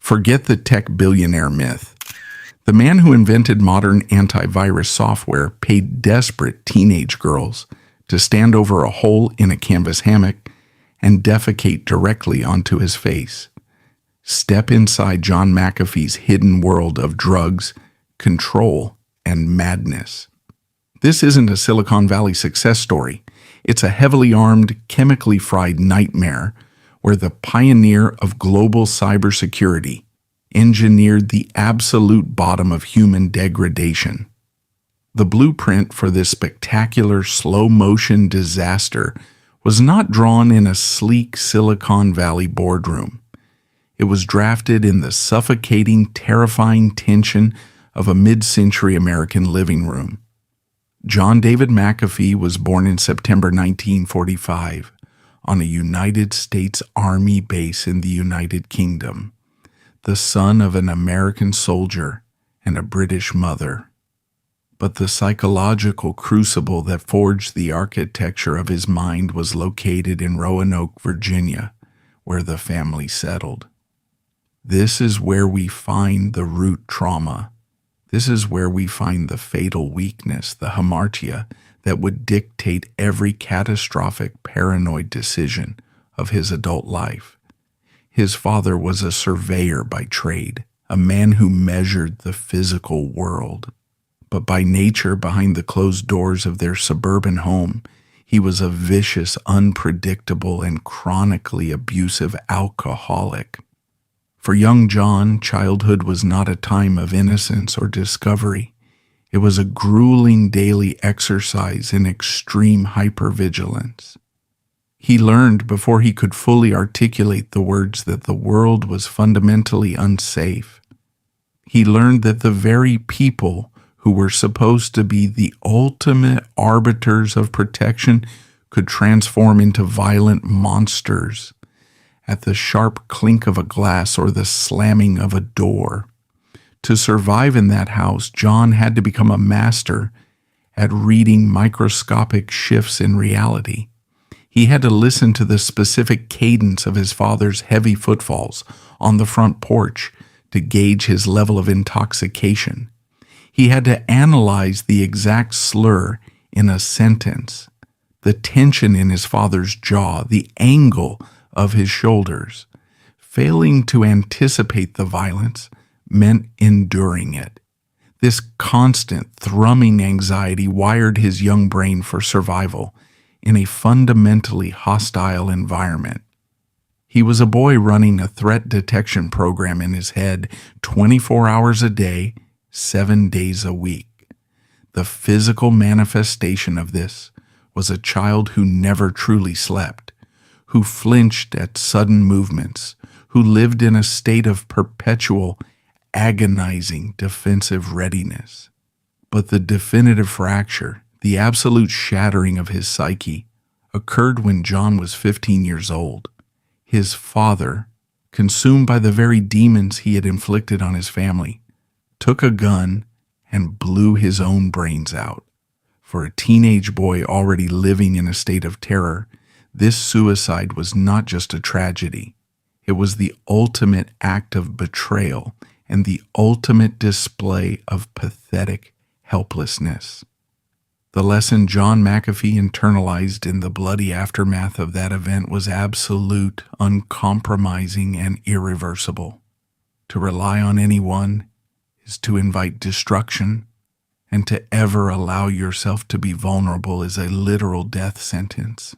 Forget the tech billionaire myth. The man who invented modern antivirus software paid desperate teenage girls to stand over a hole in a canvas hammock and defecate directly onto his face. Step inside John McAfee's hidden world of drugs, control, and madness. This isn't a Silicon Valley success story. It's a heavily armed, chemically fried nightmare where the pioneer of global cybersecurity engineered the absolute bottom of human degradation. The blueprint for this spectacular slow-motion disaster was not drawn in a sleek Silicon Valley boardroom. It was drafted in the suffocating, terrifying tension of a mid-century American living room. John David McAfee was born in September 1945 on a United States Army base in the United Kingdom, the son of an American soldier and a British mother. But the psychological crucible that forged the architecture of his mind was located in Roanoke, Virginia, where the family settled. This is where we find the root trauma. This is where we find the fatal weakness, the hamartia, that would dictate every catastrophic paranoid decision of his adult life. His father was a surveyor by trade, a man who measured the physical world. But by nature, behind the closed doors of their suburban home, he was a vicious, unpredictable, and chronically abusive alcoholic. For young John, childhood was not a time of innocence or discovery. It was a grueling daily exercise in extreme hypervigilance. He learned before he could fully articulate the words that the world was fundamentally unsafe. He learned that the very people who were supposed to be the ultimate arbiters of protection could transform into violent monsters at the sharp clink of a glass or the slamming of a door. To survive in that house, John had to become a master at reading microscopic shifts in reality. He had to listen to the specific cadence of his father's heavy footfalls on the front porch to gauge his level of intoxication. He had to analyze the exact slur in a sentence, the tension in his father's jaw, the angle of his shoulders. Failing to anticipate the violence meant enduring it. This constant thrumming anxiety wired his young brain for survival in a fundamentally hostile environment. He was a boy running a threat detection program in his head 24 hours a day, 7 days a week. The physical manifestation of this was a child who never truly slept, who flinched at sudden movements, who lived in a state of perpetual agonizing defensive readiness. But the definitive fracture, the absolute shattering of his psyche, occurred when John was 15 years old. His father, consumed by the very demons he had inflicted on his family, took a gun and blew his own brains out. For a teenage boy already living in a state of terror, this suicide was not just a tragedy. It was the ultimate act of betrayal and the ultimate display of pathetic helplessness. The lesson John McAfee internalized in the bloody aftermath of that event was absolute, uncompromising, and irreversible. To rely on anyone is to invite destruction, and to ever allow yourself to be vulnerable is a literal death sentence.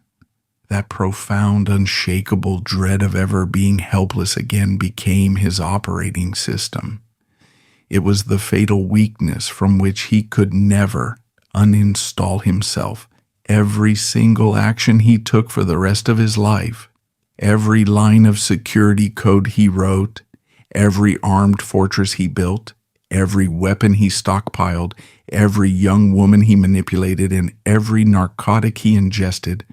That profound, unshakable dread of ever being helpless again became his operating system. It was the fatal weakness from which he could never uninstall himself. Every single action he took for the rest of his life, every line of security code he wrote, every armed fortress he built, every weapon he stockpiled, every young woman he manipulated, and every narcotic he ingested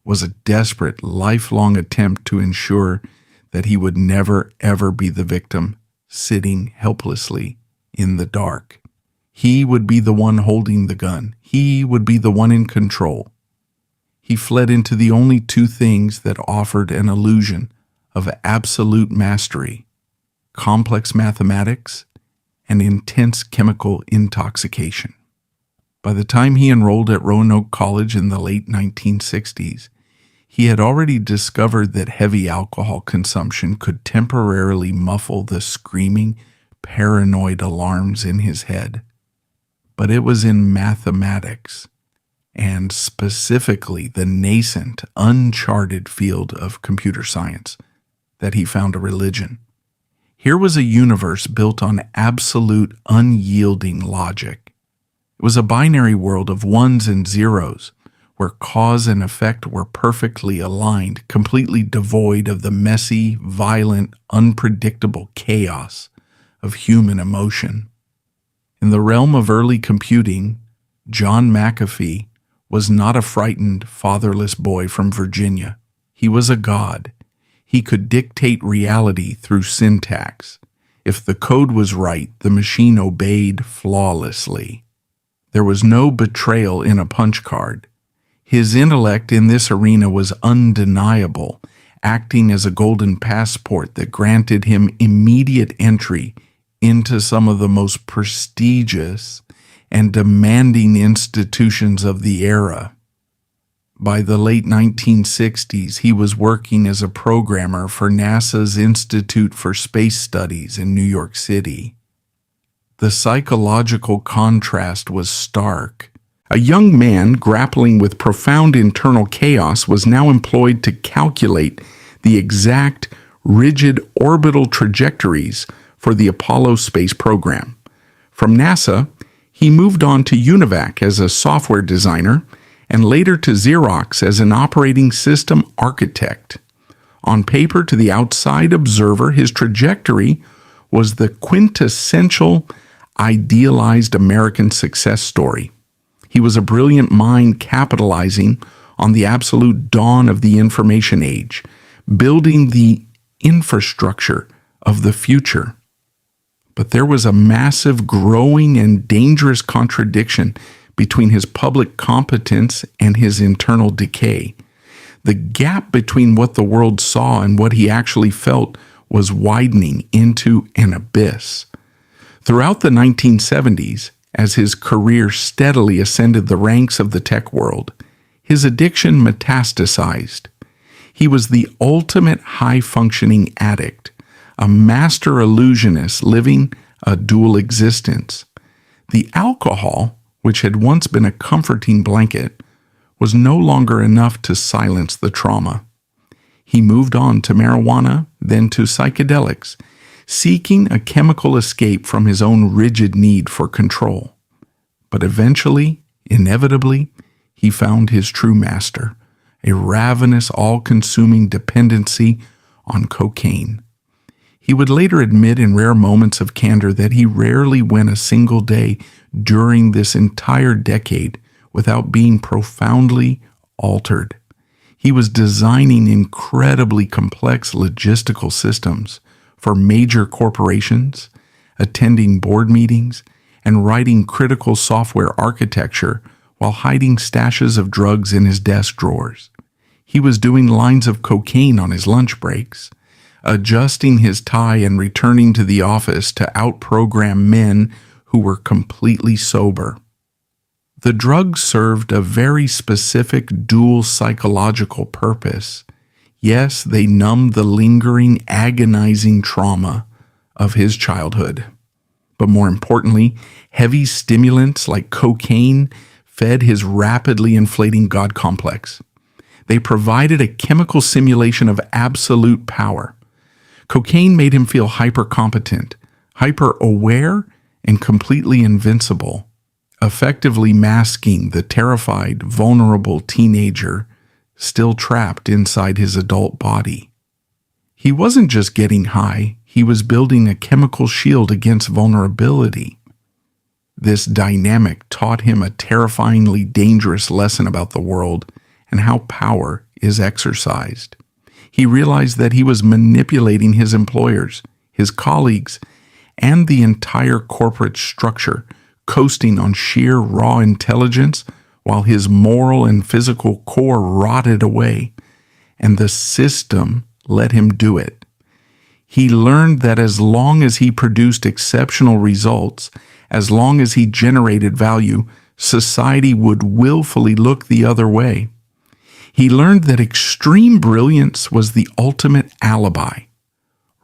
was a desperate, lifelong attempt to ensure that he would never, ever be the victim, sitting helplessly in the dark. He would be the one holding the gun. He would be the one in control. He fled into the only two things that offered an illusion of absolute mastery: complex mathematics, and intense chemical intoxication. By the time he enrolled at Roanoke College in the late 1960s, he had already discovered that heavy alcohol consumption could temporarily muffle the screaming, paranoid alarms in his head. But it was in mathematics, and specifically the nascent, uncharted field of computer science, that he found a religion. Here was a universe built on absolute, unyielding logic. It was a binary world of ones and zeros, where cause and effect were perfectly aligned, completely devoid of the messy, violent, unpredictable chaos of human emotion. In the realm of early computing, John McAfee was not a frightened, fatherless boy from Virginia. He was a god. He could dictate reality through syntax. If the code was right, the machine obeyed flawlessly. There was no betrayal in a punch card. His intellect in this arena was undeniable, acting as a golden passport that granted him immediate entry into some of the most prestigious and demanding institutions of the era. By the late 1960s, he was working as a programmer for NASA's Institute for Space Studies in New York City. The psychological contrast was stark. A young man grappling with profound internal chaos was now employed to calculate the exact, rigid orbital trajectories for the Apollo space program. From NASA, he moved on to UNIVAC as a software designer and later to Xerox as an operating system architect. On paper, to the outside observer, his trajectory was the quintessential idealized American success story. He was a brilliant mind capitalizing on the absolute dawn of the information age, building the infrastructure of the future. But there was a massive, growing, and dangerous contradiction between his public competence and his internal decay. The gap between what the world saw and what he actually felt was widening into an abyss. Throughout the 1970s, as his career steadily ascended the ranks of the tech world, his addiction metastasized. He was the ultimate high-functioning addict, a master illusionist living a dual existence. The alcohol, which had once been a comforting blanket, was no longer enough to silence the trauma. He moved on to marijuana, then to psychedelics, seeking a chemical escape from his own rigid need for control. But eventually, inevitably, he found his true master, a ravenous, all-consuming dependency on cocaine. He would later admit in rare moments of candor that he rarely went a single day during this entire decade without being profoundly altered. He was designing incredibly complex logistical systems for major corporations, attending board meetings, and writing critical software architecture while hiding stashes of drugs in his desk drawers. He was doing lines of cocaine on his lunch breaks, adjusting his tie and returning to the office to outprogram men who were completely sober. The drugs served a very specific dual psychological purpose. Yes, they numbed the lingering, agonizing trauma of his childhood. But more importantly, heavy stimulants like cocaine fed his rapidly inflating God complex. They provided a chemical simulation of absolute power. Cocaine made him feel hyper-competent, hyper-aware, and completely invincible, effectively masking the terrified, vulnerable teenager still trapped inside his adult body. He wasn't just getting high, he was building a chemical shield against vulnerability. This dynamic taught him a terrifyingly dangerous lesson about the world and how power is exercised. He realized that he was manipulating his employers, his colleagues, and the entire corporate structure, coasting on sheer raw intelligence while his moral and physical core rotted away, and the system let him do it. He learned that as long as he produced exceptional results, as long as he generated value, society would willfully look the other way. He learned that extreme brilliance was the ultimate alibi.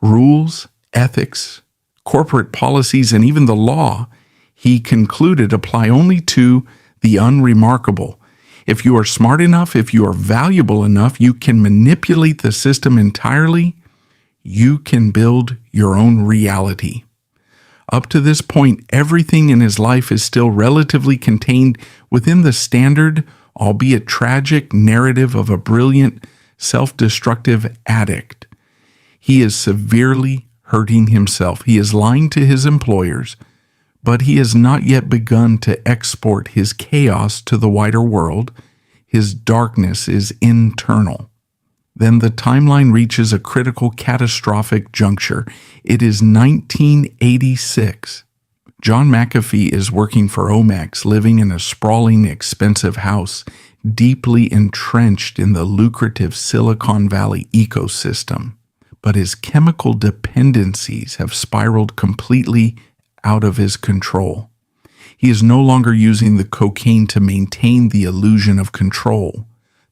Rules, ethics, corporate policies, and even the law, he concluded, apply only to the unremarkable. If you are smart enough, if you are valuable enough, you can manipulate the system entirely. You can build your own reality. Up to this point, everything in his life is still relatively contained within the standard, albeit tragic, narrative of a brilliant, self-destructive addict. He is severely hurting himself. He is lying to his employers, but he has not yet begun to export his chaos to the wider world. His darkness is internal. Then the timeline reaches a critical, catastrophic juncture. It is 1986. John McAfee is working for Omex, living in a sprawling, expensive house, deeply entrenched in the lucrative Silicon Valley ecosystem. But his chemical dependencies have spiraled completely out of his control. He is no longer using the cocaine to maintain the illusion of control.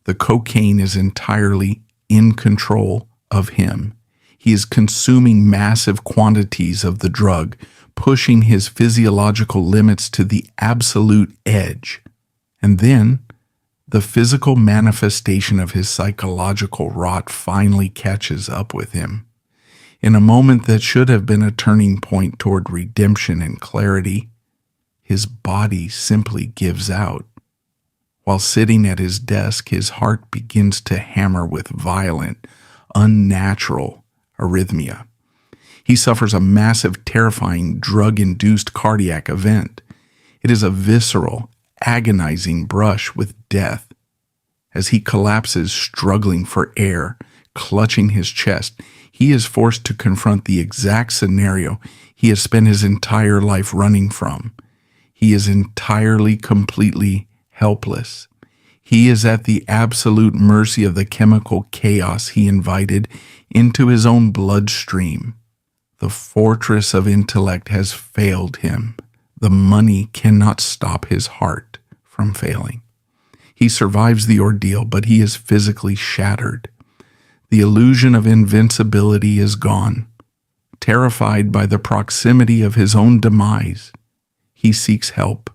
The cocaine is entirely in control of him. He is consuming massive quantities of the drug, pushing his physiological limits to the absolute edge. And then, the physical manifestation of his psychological rot finally catches up with him. In a moment that should have been a turning point toward redemption and clarity, his body simply gives out. While sitting at his desk, his heart begins to hammer with violent, unnatural arrhythmia. He suffers a massive, terrifying, drug-induced cardiac event. It is a visceral, agonizing brush with death. As he collapses, struggling for air, clutching his chest, he is forced to confront the exact scenario he has spent his entire life running from. He is entirely, completely helpless. He is at the absolute mercy of the chemical chaos he invited into his own bloodstream. The fortress of intellect has failed him. The money cannot stop his heart from failing. He survives the ordeal, but he is physically shattered. The illusion of invincibility is gone. Terrified by the proximity of his own demise, he seeks help.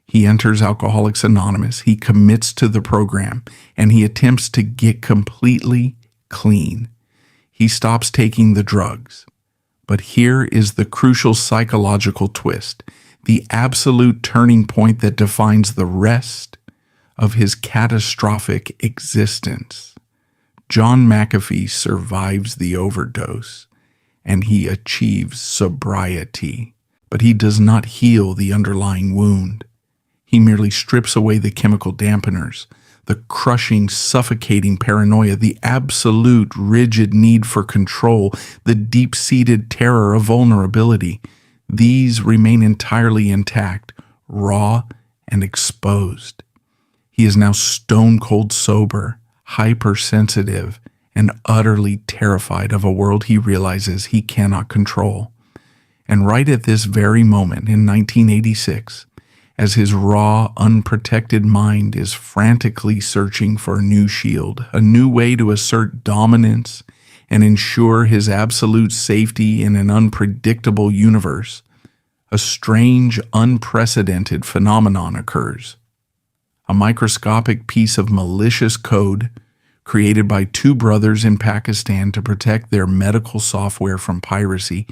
He enters Alcoholics Anonymous, he commits to the program, and he attempts to get completely clean. He stops taking the drugs. But here is the crucial psychological twist, the absolute turning point that defines the rest of his catastrophic existence. John McAfee survives the overdose, and he achieves sobriety, but he does not heal the underlying wound. He merely strips away the chemical dampeners, the crushing, suffocating paranoia, the absolute rigid need for control, the deep-seated terror of vulnerability. These remain entirely intact, raw, and exposed. He is now stone-cold sober, hypersensitive, and utterly terrified of a world he realizes he cannot control. And right at this very moment in 1986, as his raw, unprotected mind is frantically searching for a new shield, a new way to assert dominance and ensure his absolute safety in an unpredictable universe, a strange, unprecedented phenomenon occurs. A microscopic piece of malicious code created by two brothers in Pakistan to protect their medical software from piracy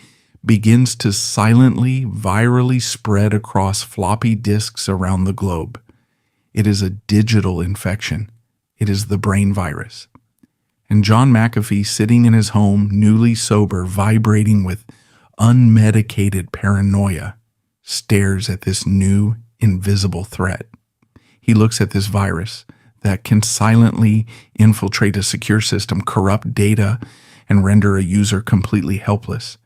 begins to silently, virally spread across floppy disks around the globe. It is a digital infection. It is the brain virus. And John McAfee, sitting in his home, newly sober, vibrating with unmedicated paranoia, stares at this new, invisible threat. He looks at this virus that can silently infiltrate a secure system, corrupt data, and render a user completely helpless.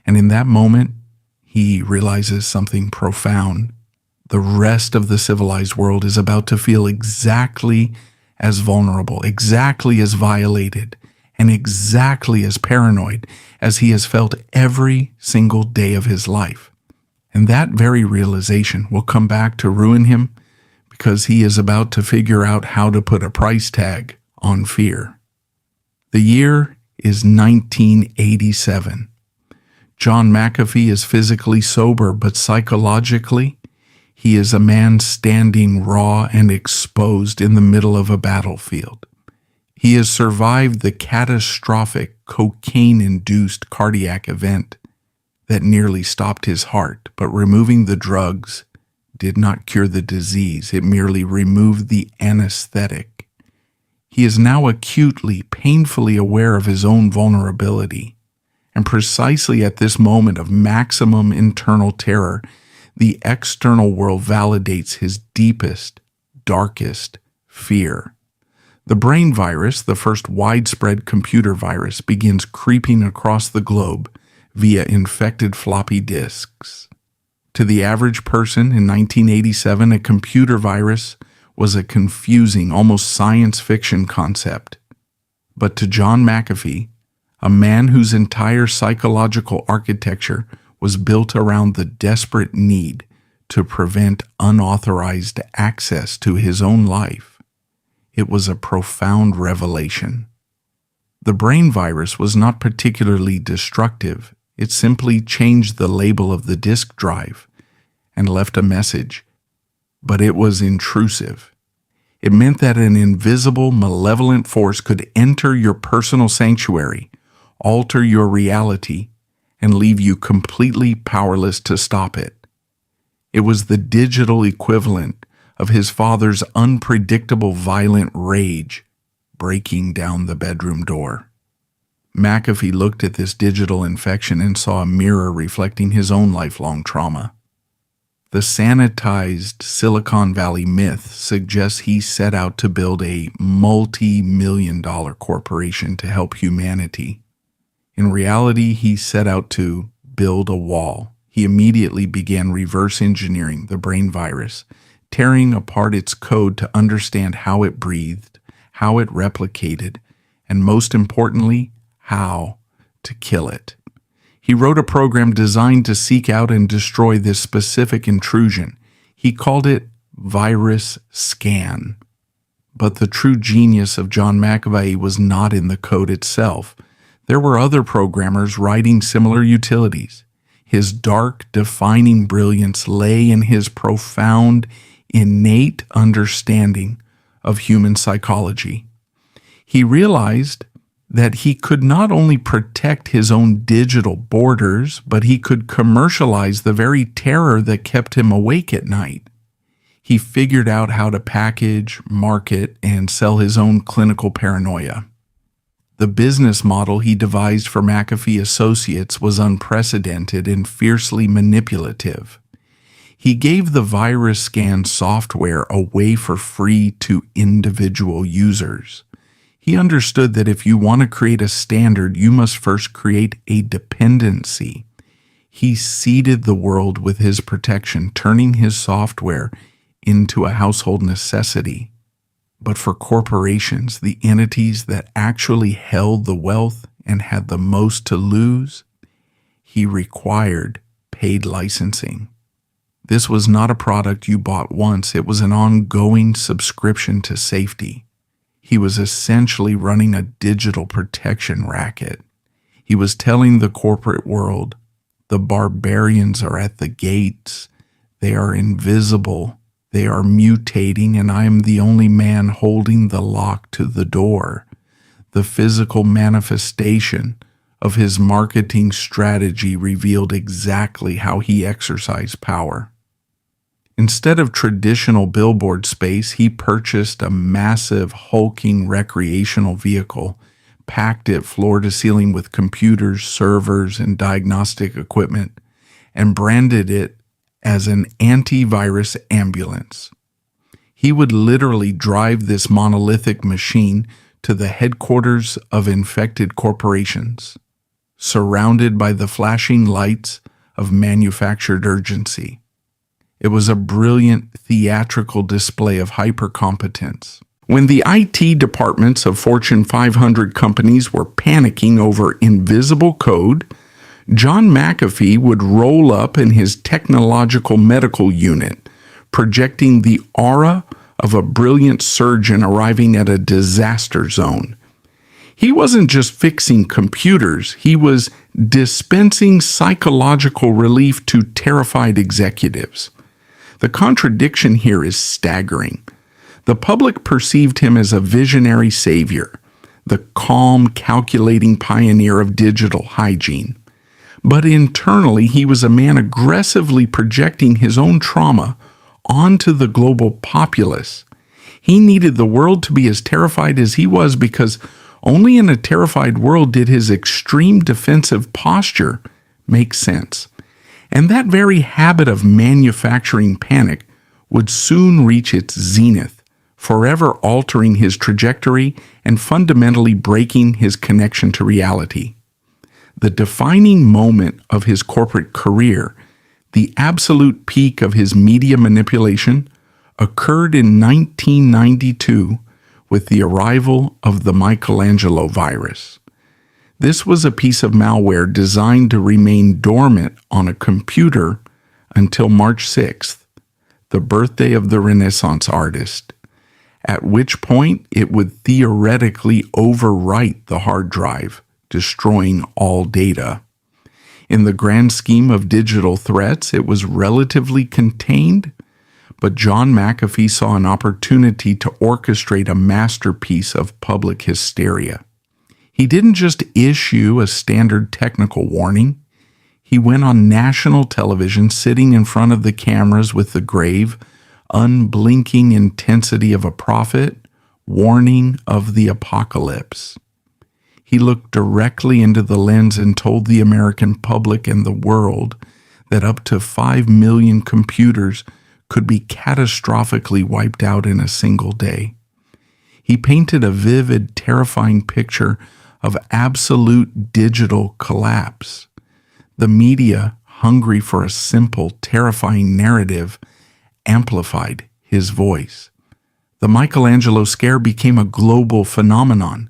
And in that moment, he realizes something profound. The rest of the civilized world is about to feel exactly as vulnerable, exactly as violated, and exactly as paranoid as he has felt every single day of his life. And that very realization will come back to ruin him because he is about to figure out how to put a price tag on fear. The year is 1987. John McAfee is physically sober, but psychologically, he is a man standing raw and exposed in the middle of a battlefield. He has survived the catastrophic cocaine-induced cardiac event that nearly stopped his heart, but removing the drugs did not cure the disease. It merely removed the anesthetic. He is now acutely, painfully aware of his own vulnerability. And precisely at this moment of maximum internal terror, the external world validates his deepest, darkest fear. The brain virus, the first widespread computer virus, begins creeping across the globe via infected floppy disks. To the average person in 1987, a computer virus was a confusing, almost science fiction concept. But to John McAfee, a man whose entire psychological architecture was built around the desperate need to prevent unauthorized access to his own life, it was a profound revelation. The brain virus was not particularly destructive. It simply changed the label of the disk drive and left a message, but it was intrusive. It meant that an invisible, malevolent force could enter your personal sanctuary, alter your reality, and leave you completely powerless to stop it. It was the digital equivalent of his father's unpredictable violent rage breaking down the bedroom door. McAfee looked at this digital infection and saw a mirror reflecting his own lifelong trauma. The sanitized Silicon Valley myth suggests he set out to build a multi-million-dollar corporation to help humanity. In reality, he set out to build a wall. He immediately began reverse engineering the brain virus, tearing apart its code to understand how it breathed, how it replicated, and most importantly, how to kill it. He wrote a program designed to seek out and destroy this specific intrusion. He called it Virus Scan. But the true genius of John McAfee was not in the code itself. There were other programmers writing similar utilities. His dark, defining brilliance lay in his profound, innate understanding of human psychology. He realized that he could not only protect his own digital borders, but he could commercialize the very terror that kept him awake at night. He figured out how to package, market, and sell his own clinical paranoia. The business model he devised for McAfee Associates was unprecedented and fiercely manipulative. He gave the virus scan software away for free to individual users. He understood that if you want to create a standard, you must first create a dependency. He seeded the world with his protection, turning his software into a household necessity. But for corporations, the entities that actually held the wealth and had the most to lose, he required paid licensing. This was not a product you bought once. It was an ongoing subscription to safety. He was essentially running a digital protection racket. He was telling the corporate world, the barbarians are at the gates. They are invisible. They are mutating, and I am the only man holding the lock to the door. The physical manifestation of his marketing strategy revealed exactly how he exercised power. Instead of traditional billboard space, he purchased a massive, hulking recreational vehicle, packed it floor to ceiling with computers, servers, and diagnostic equipment, and branded it as an antivirus ambulance. He would literally drive this monolithic machine to the headquarters of infected corporations, surrounded by the flashing lights of manufactured urgency. It was a brilliant theatrical display of hypercompetence. When the IT departments of Fortune 500 companies were panicking over invisible code, John McAfee would roll up in his technological medical unit, projecting the aura of a brilliant surgeon arriving at a disaster zone. He wasn't just fixing computers, he was dispensing psychological relief to terrified executives. The contradiction here is staggering. The public perceived him as a visionary savior, the calm, calculating pioneer of digital hygiene. But internally, he was a man aggressively projecting his own trauma onto the global populace. He needed the world to be as terrified as he was because only in a terrified world did his extreme defensive posture make sense. And that very habit of manufacturing panic would soon reach its zenith, forever altering his trajectory and fundamentally breaking his connection to reality. The defining moment of his corporate career, the absolute peak of his media manipulation, occurred in 1992 with the arrival of the Michelangelo virus. This was a piece of malware designed to remain dormant on a computer until March 6th, the birthday of the Renaissance artist, at which point it would theoretically overwrite the hard drive, destroying all data. In the grand scheme of digital threats, it was relatively contained, but John McAfee saw an opportunity to orchestrate a masterpiece of public hysteria. He didn't just issue a standard technical warning. He went on national television, sitting in front of the cameras with the grave, unblinking intensity of a prophet, warning of the apocalypse. He looked directly into the lens and told the American public and the world that up to 5 million computers could be catastrophically wiped out in a single day. He painted a vivid, terrifying picture of absolute digital collapse. The media, hungry for a simple, terrifying narrative, amplified his voice. The Michelangelo scare became a global phenomenon.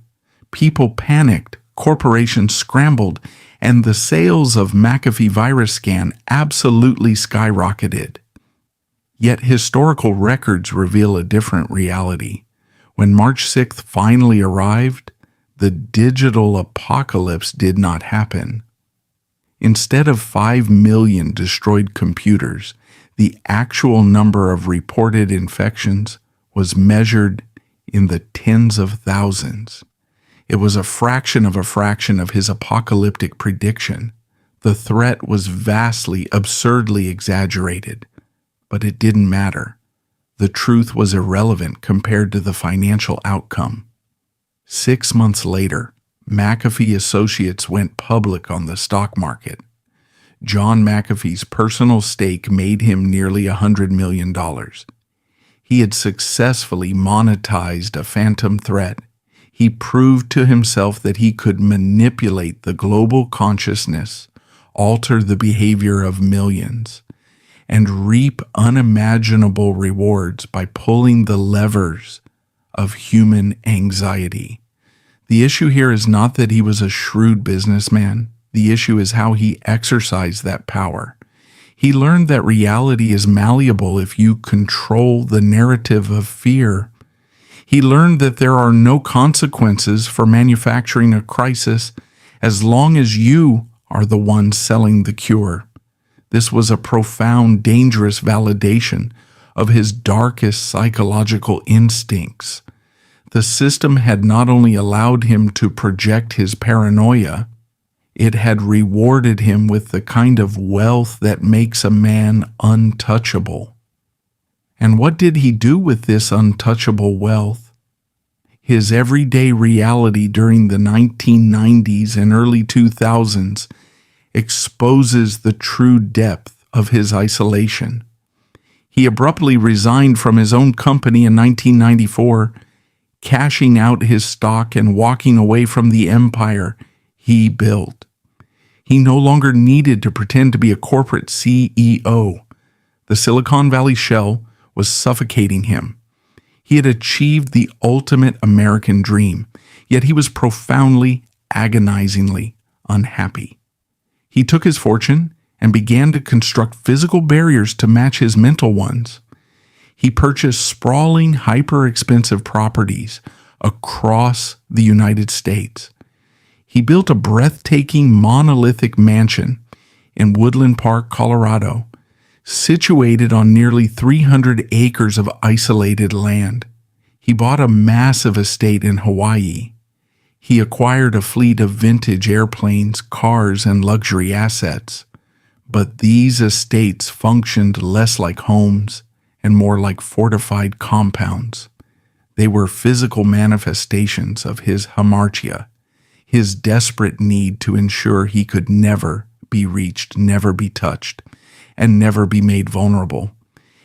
People panicked, corporations scrambled, and the sales of McAfee virus scan absolutely skyrocketed. Yet historical records reveal a different reality. When March 6th finally arrived, the digital apocalypse did not happen. Instead of 5 million destroyed computers, the actual number of reported infections was measured in the tens of thousands. It was a fraction of his apocalyptic prediction. The threat was vastly, absurdly exaggerated, but it didn't matter. The truth was irrelevant compared to the financial outcome. 6 months later, McAfee Associates went public on the stock market. John McAfee's personal stake made him nearly $100 million. He had successfully monetized a phantom threat. He proved to himself that he could manipulate the global consciousness, alter the behavior of millions, and reap unimaginable rewards by pulling the levers of human anxiety. The issue here is not that he was a shrewd businessman. The issue is how he exercised that power. He learned that reality is malleable if you control the narrative of fear. He learned that there are no consequences for manufacturing a crisis as long as you are the one selling the cure. This was a profound, dangerous validation of his darkest psychological instincts. The system had not only allowed him to project his paranoia, it had rewarded him with the kind of wealth that makes a man untouchable. And what did he do with this untouchable wealth? His everyday reality during the 1990s and early 2000s exposes the true depth of his isolation. He abruptly resigned from his own company in 1994, cashing out his stock and walking away from the empire he built. He no longer needed to pretend to be a corporate CEO. The Silicon Valley shell was suffocating him. He had achieved the ultimate American dream, yet he was profoundly, agonizingly unhappy. He took his fortune and began to construct physical barriers to match his mental ones. He purchased sprawling, hyper-expensive properties across the United States. He built a breathtaking monolithic mansion in Woodland Park, Colorado, situated on nearly 300 acres of isolated land. He bought a massive estate in Hawaii. He acquired a fleet of vintage airplanes, cars, and luxury assets. But these estates functioned less like homes and more like fortified compounds. They were physical manifestations of his hamartia, his desperate need to ensure he could never be reached, never be touched, and never be made vulnerable.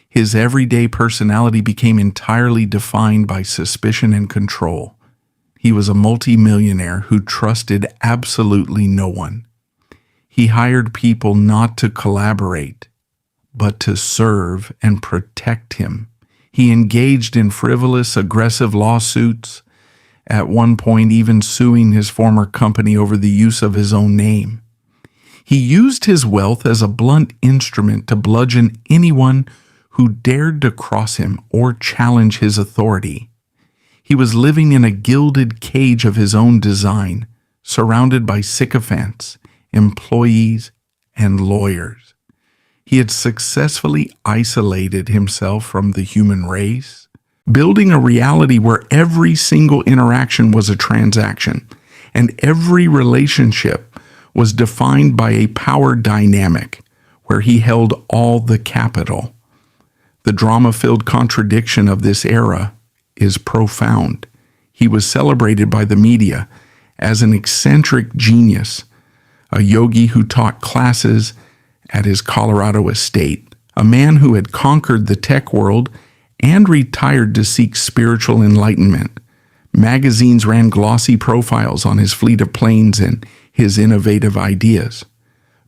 His everyday personality became entirely defined by suspicion and control. He was a multimillionaire who trusted absolutely no one. He hired people not to collaborate, but to serve and protect him. He engaged in frivolous, aggressive lawsuits, at one point even suing his former company over the use of his own name. He used his wealth as a blunt instrument to bludgeon anyone who dared to cross him or challenge his authority. He was living in a gilded cage of his own design, surrounded by sycophants, employees, and lawyers. He had successfully isolated himself from the human race, building a reality where every single interaction was a transaction, and every relationship was defined by a power dynamic where he held all the capital. The drama-filled contradiction of this era is profound. He was celebrated by the media as an eccentric genius, a yogi who taught classes at his Colorado estate, a man who had conquered the tech world and retired to seek spiritual enlightenment. Magazines ran glossy profiles on his fleet of planes and his innovative ideas.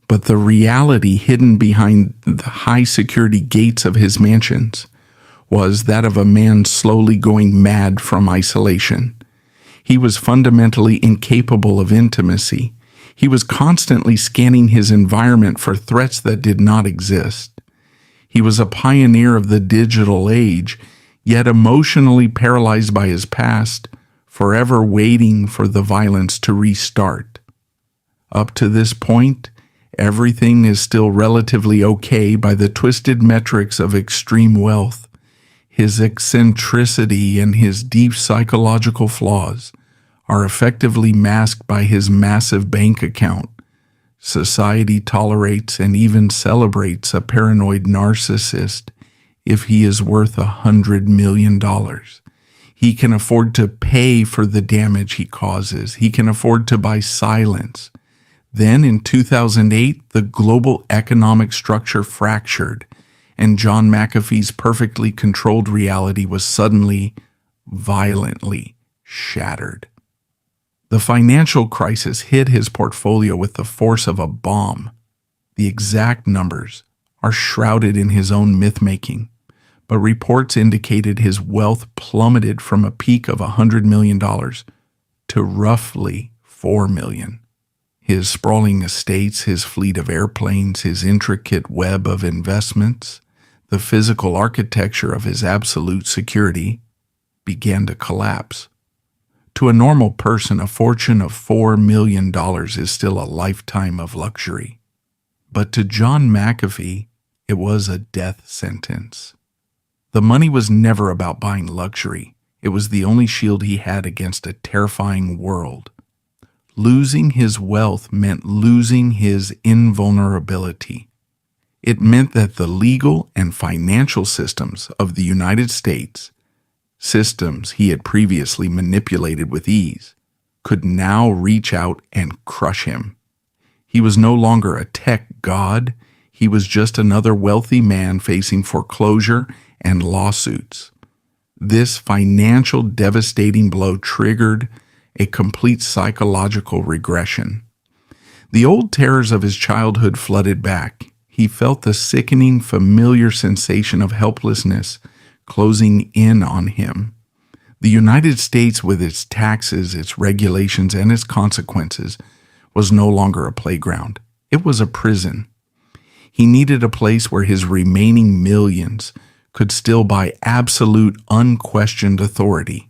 But the reality hidden behind the high-security gates of his mansions was that of a man slowly going mad from isolation. He was fundamentally incapable of intimacy. He was constantly scanning his environment for threats that did not exist. He was a pioneer of the digital age, yet emotionally paralyzed by his past, forever waiting for the violence to restart. Up to this point, everything is still relatively okay by the twisted metrics of extreme wealth. His eccentricity and his deep psychological flaws are effectively masked by his massive bank account. Society tolerates and even celebrates a paranoid narcissist if he is worth $100 million. He can afford to pay for the damage he causes. He can afford to buy silence. Then in 2008, the global economic structure fractured, and John McAfee's perfectly controlled reality was suddenly, violently shattered. The financial crisis hit his portfolio with the force of a bomb. The exact numbers are shrouded in his own myth-making, but reports indicated his wealth plummeted from a peak of $100 million to roughly $4 million. His sprawling estates, his fleet of airplanes, his intricate web of investments, the physical architecture of his absolute security began to collapse. To a normal person, a fortune of $4 million is still a lifetime of luxury. But to John McAfee, it was a death sentence. The money was never about buying luxury. It was the only shield he had against a terrifying world. Losing his wealth meant losing his invulnerability. It meant that the legal and financial systems of the United States, systems he had previously manipulated with ease, could now reach out and crush him. He was no longer a tech god. He was just another wealthy man facing foreclosure and lawsuits. This financial devastating blow triggered a complete psychological regression. The old terrors of his childhood flooded back. He felt the sickening, familiar sensation of helplessness closing in on him. The United States, with its taxes, its regulations, and its consequences, was no longer a playground. It was a prison. He needed a place where his remaining millions could still buy absolute, unquestioned authority.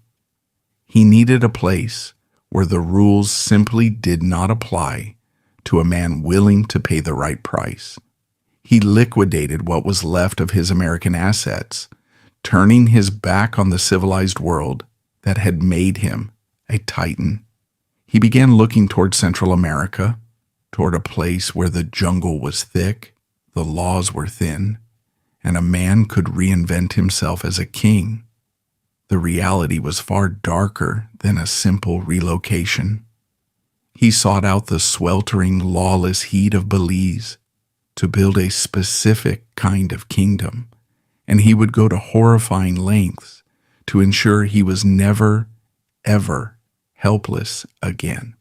He needed a place where the rules simply did not apply to a man willing to pay the right price. He liquidated what was left of his American assets, turning his back on the civilized world that had made him a titan. He began looking toward Central America, toward a place where the jungle was thick, the laws were thin, and a man could reinvent himself as a king. The reality was far darker than a simple relocation. He sought out the sweltering, lawless heat of Belize to build a specific kind of kingdom, and he would go to horrifying lengths to ensure he was never, ever helpless again.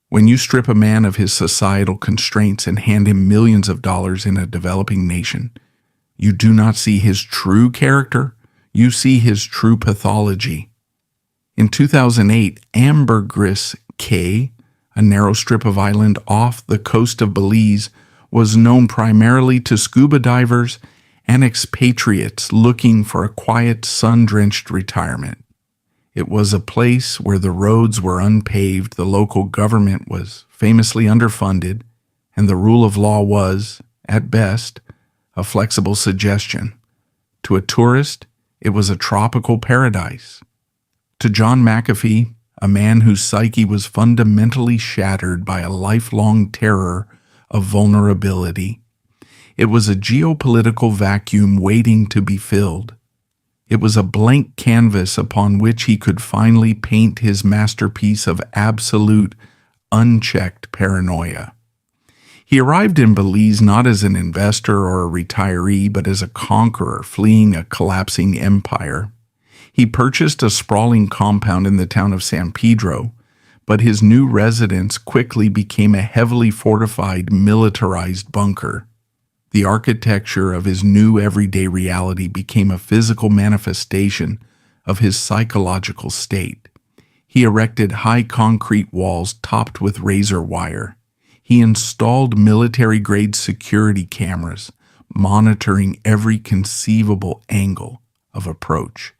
When you strip a man of his societal constraints and hand him millions of dollars in a developing nation, you do not see his true character, you see his true pathology. In 2008, Ambergris Cay, a narrow strip of island off the coast of Belize, was known primarily to scuba divers and expatriates looking for a quiet, sun-drenched retirement. It was a place where the roads were unpaved, the local government was famously underfunded, and the rule of law was, at best, a flexible suggestion. To a tourist, it was a tropical paradise. To John McAfee, a man whose psyche was fundamentally shattered by a lifelong terror of vulnerability, it was a geopolitical vacuum waiting to be filled. It was a blank canvas upon which he could finally paint his masterpiece of absolute, unchecked paranoia. He arrived in Belize not as an investor or a retiree, but as a conqueror fleeing a collapsing empire. He purchased a sprawling compound in the town of San Pedro, but his new residence quickly became a heavily fortified, militarized bunker. The architecture of his new everyday reality became a physical manifestation of his psychological state. He erected high concrete walls topped with razor wire. He installed military-grade security cameras, monitoring every conceivable angle of approach.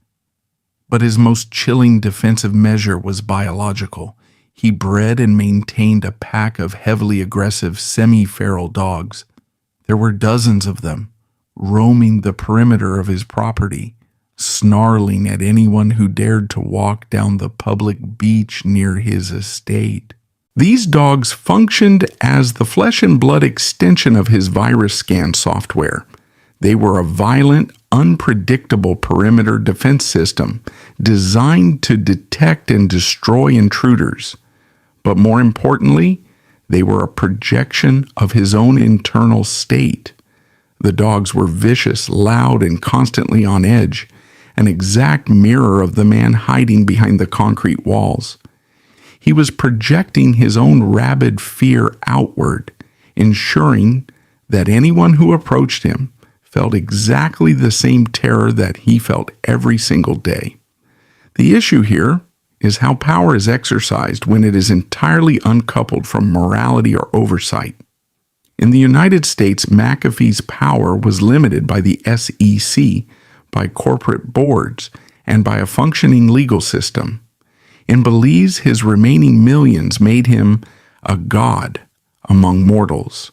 But his most chilling defensive measure was biological. He bred and maintained a pack of heavily aggressive semi-feral dogs. There were dozens of them, roaming the perimeter of his property, snarling at anyone who dared to walk down the public beach near his estate. These dogs functioned as the flesh and blood extension of his virus scan software. They were a violent, unpredictable perimeter defense system designed to detect and destroy intruders. But more importantly, they were a projection of his own internal state. The dogs were vicious, loud, and constantly on edge, an exact mirror of the man hiding behind the concrete walls. He was projecting his own rabid fear outward, ensuring that anyone who approached him felt exactly the same terror that he felt every single day. The issue here is how power is exercised when it is entirely uncoupled from morality or oversight. In the United States, McAfee's power was limited by the SEC, by corporate boards, and by a functioning legal system. In Belize, his remaining millions made him a god among mortals.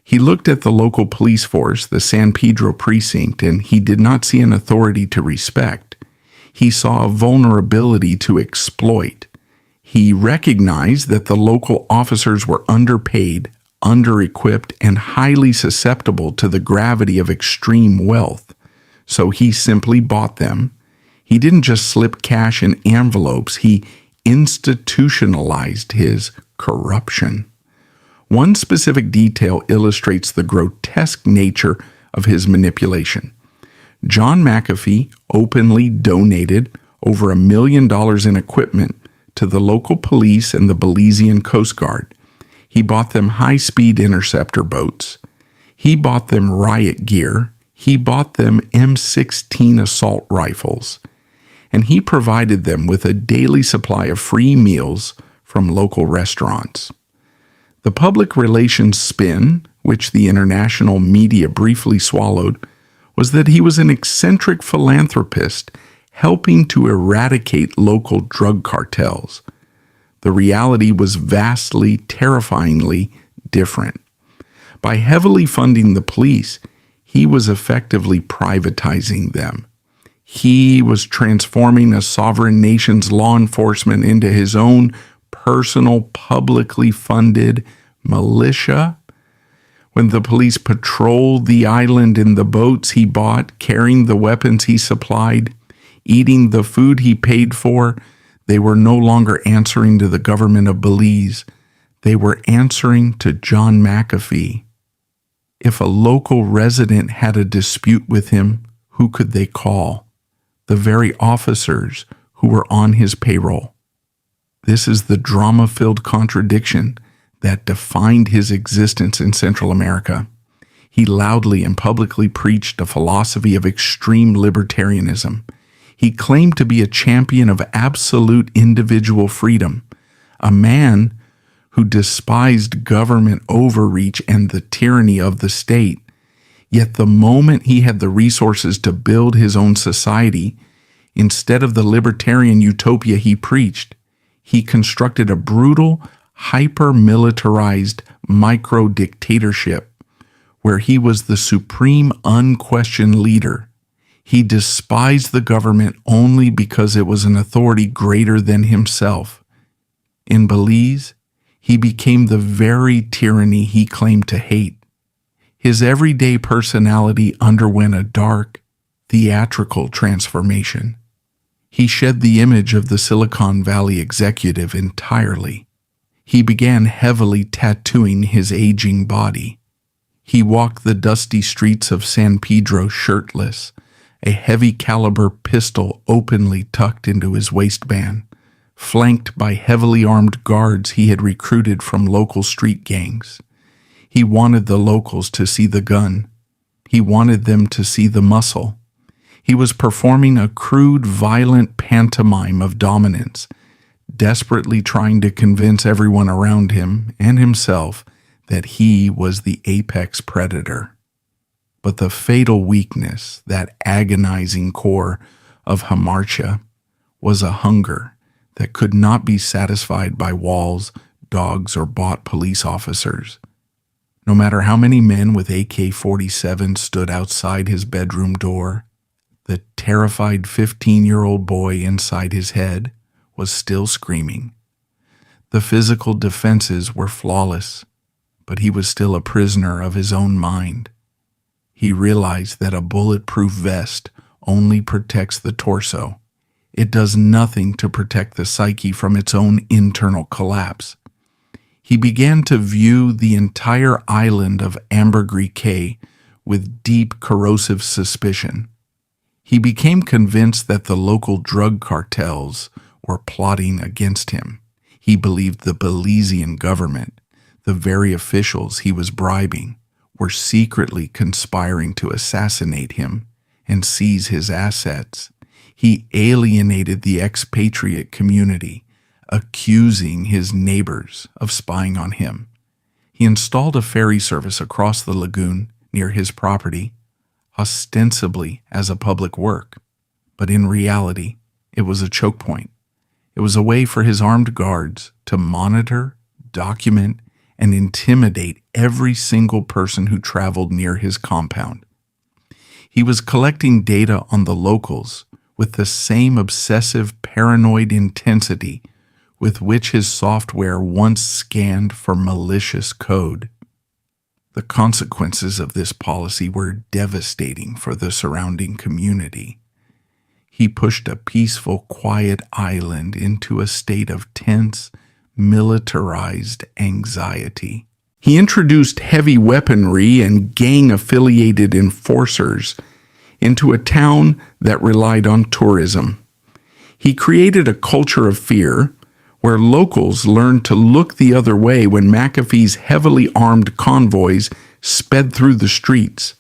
He looked at the local police force, the San Pedro precinct, and he did not see an authority to respect. He saw a vulnerability to exploit. He recognized that the local officers were underpaid, under-equipped, and highly susceptible to the gravity of extreme wealth. So he simply bought them. He didn't just slip cash in envelopes, he institutionalized his corruption. One specific detail illustrates the grotesque nature of his manipulation. John McAfee openly donated over $1 million in equipment to the local police and the Belizean Coast Guard. He bought them high-speed interceptor boats. He bought them riot gear. He bought them M16 assault rifles, and he provided them with a daily supply of free meals from local restaurants. The public relations spin, which the international media briefly swallowed, was that he was an eccentric philanthropist helping to eradicate local drug cartels. The reality was vastly, terrifyingly different. By heavily funding the police, he was effectively privatizing them. He was transforming a sovereign nation's law enforcement into his own personal, publicly funded militia. When the police patrolled the island in the boats he bought, carrying the weapons he supplied, eating the food he paid for, they were no longer answering to the government of Belize. They were answering to John McAfee. If a local resident had a dispute with him, who could they call? The very officers who were on his payroll. This is the drama-filled contradiction that defined his existence in Central America. He loudly and publicly preached a philosophy of extreme libertarianism. He claimed to be a champion of absolute individual freedom, a man who despised government overreach and the tyranny of the state. Yet the moment he had the resources to build his own society, instead of the libertarian utopia he preached, he constructed a brutal, hyper-militarized micro-dictatorship where he was the supreme unquestioned leader. He despised the government only because it was an authority greater than himself. In Belize, he became the very tyranny he claimed to hate. His everyday personality underwent a dark, theatrical transformation. He shed the image of the Silicon Valley executive entirely. He began heavily tattooing his aging body. He walked the dusty streets of San Pedro shirtless, a heavy caliber pistol openly tucked into his waistband, flanked by heavily armed guards he had recruited from local street gangs. He wanted the locals to see the gun. He wanted them to see the muscle. He was performing a crude, violent pantomime of dominance, desperately trying to convince everyone around him and himself that he was the apex predator. But the fatal weakness, that agonizing core of Hamartia, was a hunger that could not be satisfied by walls, dogs, or bought police officers. No matter how many men with AK-47 stood outside his bedroom door, the terrified 15-year-old boy inside his head was still screaming. The physical defenses were flawless, but he was still a prisoner of his own mind. He realized that a bulletproof vest only protects the torso. It does nothing to protect the psyche from its own internal collapse. He began to view the entire island of Ambergris Caye with deep corrosive suspicion. He became convinced that the local drug cartels were plotting against him. He believed the Belizean government, the very officials he was bribing, were secretly conspiring to assassinate him and seize his assets. He alienated the expatriate community, accusing his neighbors of spying on him. He installed a ferry service across the lagoon near his property, ostensibly as a public work, but in reality, it was a choke point. It was a way for his armed guards to monitor, document, and intimidate every single person who traveled near his compound. He was collecting data on the locals with the same obsessive, paranoid intensity with which his software once scanned for malicious code. The consequences of this policy were devastating for the surrounding community. He pushed a peaceful, quiet island into a state of tense, militarized anxiety. He introduced heavy weaponry and gang-affiliated enforcers into a town that relied on tourism. He created a culture of fear where locals learned to look the other way when McAfee's heavily armed convoys sped through the streets.